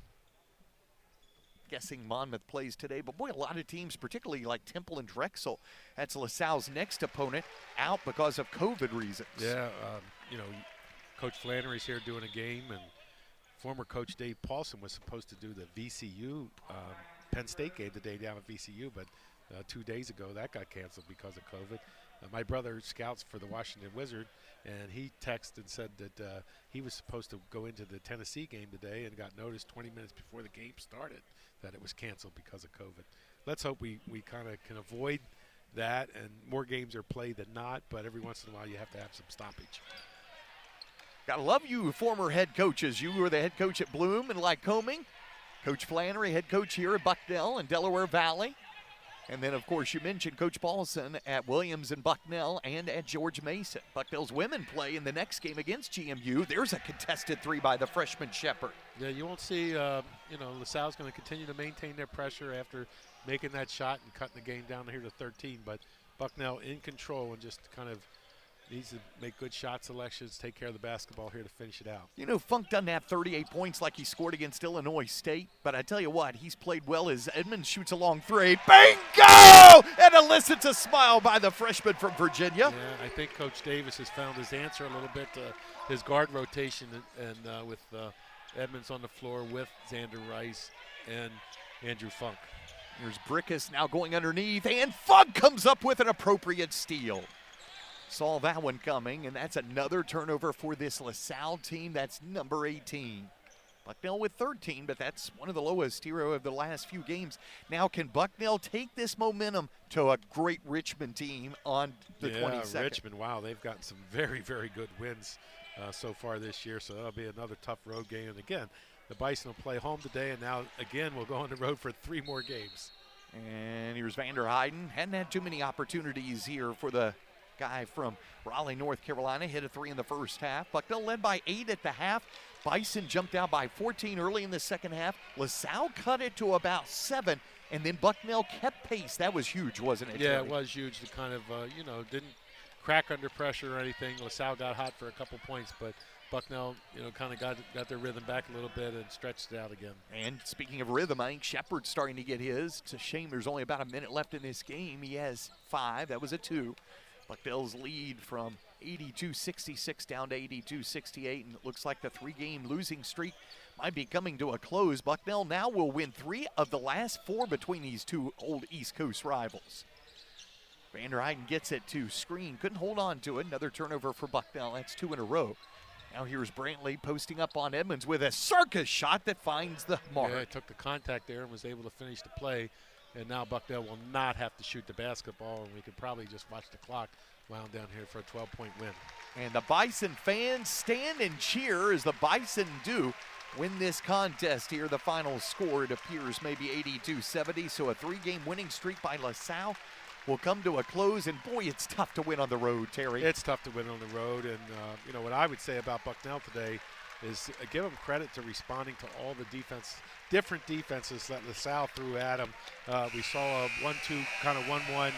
Guessing Monmouth plays today, but boy, a lot of teams, particularly like Temple and Drexel, that's LaSalle's next opponent, out because of COVID reasons. Yeah, Coach Flannery's here doing a game, and former Coach Dave Paulson was supposed to do the VCU Penn State game today down at VCU, but 2 days ago that got canceled because of COVID. My brother scouts for the Washington Wizard, and he texted and said that he was supposed to go into the Tennessee game today and got notice 20 minutes before the game started that it was canceled because of COVID. Let's hope we kind of can avoid that, and more games are played than not, but every once in a while you have to have some stoppage. Gotta love you former head coaches. You were the head coach at Bloom and Lycoming. Coach Flannery, head coach here at Bucknell and Delaware Valley. And then, of course, you mentioned Coach Paulson at Williams and Bucknell and at George Mason. Bucknell's women play in the next game against GMU. There's a contested 3 by the freshman Shepherd. Yeah, you won't see, LaSalle's going to continue to maintain their pressure after making that shot and cutting the game down here to 13. But Bucknell in control and just kind of needs to make good shot selections, take care of the basketball here to finish it out. Funk doesn't have 38 points like he scored against Illinois State, but I tell you what, he's played well as Edmonds shoots a long 3. Bingo! And elicits a smile by the freshman from Virginia. Yeah, I think Coach Davis has found his answer a little bit to his guard rotation and with Edmonds on the floor with Xander Rice and Andrew Funk. Here's Brickus now going underneath, and Funk comes up with an appropriate steal. Saw that one coming, and that's another turnover for this LaSalle team. That's number 18. Bucknell with 13, but that's one of the lowest here of the last few games. Now, can Bucknell take this momentum to a great Richmond team on the 22nd? Yeah, Richmond, wow, they've gotten some very, very good wins so far this year, so that'll be another tough road game. And again, the Bison will play home today, and now, again, we'll go on the road for 3 more games. And here's Vander Heiden. Hadn't had too many opportunities here for the guy from Raleigh, North Carolina. Hit a 3 in the first half. Bucknell led by 8 at the half. Bison jumped out by 14 early in the second half. LaSalle cut it to about 7, and then Bucknell kept pace. That was huge, wasn't it? Yeah, Terry? it was huge. To kind of, didn't crack under pressure or anything. LaSalle got hot for a couple points, but Bucknell, kind of got their rhythm back a little bit and stretched it out again. And speaking of rhythm, I think Shepherd's starting to get his. It's a shame there's only about a minute left in this game. He has 5. That was a 2. Bucknell's lead from 82-66 down to 82-68, and it looks like the 3-game losing streak might be coming to a close. Bucknell now will win 3 of the last 4 between these two old East Coast rivals. Vander Heiden gets it to Screen, couldn't hold on to it. Another turnover for Bucknell. That's 2 in a row. Now here's Brantley posting up on Edmonds with a circus shot that finds the mark. Yeah, took the contact there and was able to finish the play. And now Bucknell will not have to shoot the basketball, and we could probably just watch the clock wound down here for a 12-point win. And the Bison fans stand and cheer as the Bison do win this contest here. The final score, it appears, maybe 82-70. So a 3-game winning streak by LaSalle will come to a close. And boy, it's tough to win on the road, Terry. It's tough to win on the road. And, what I would say about Bucknell today, is give them credit to responding to all the different defenses that LaSalle threw at them. We saw a 1-2 kind of 1-1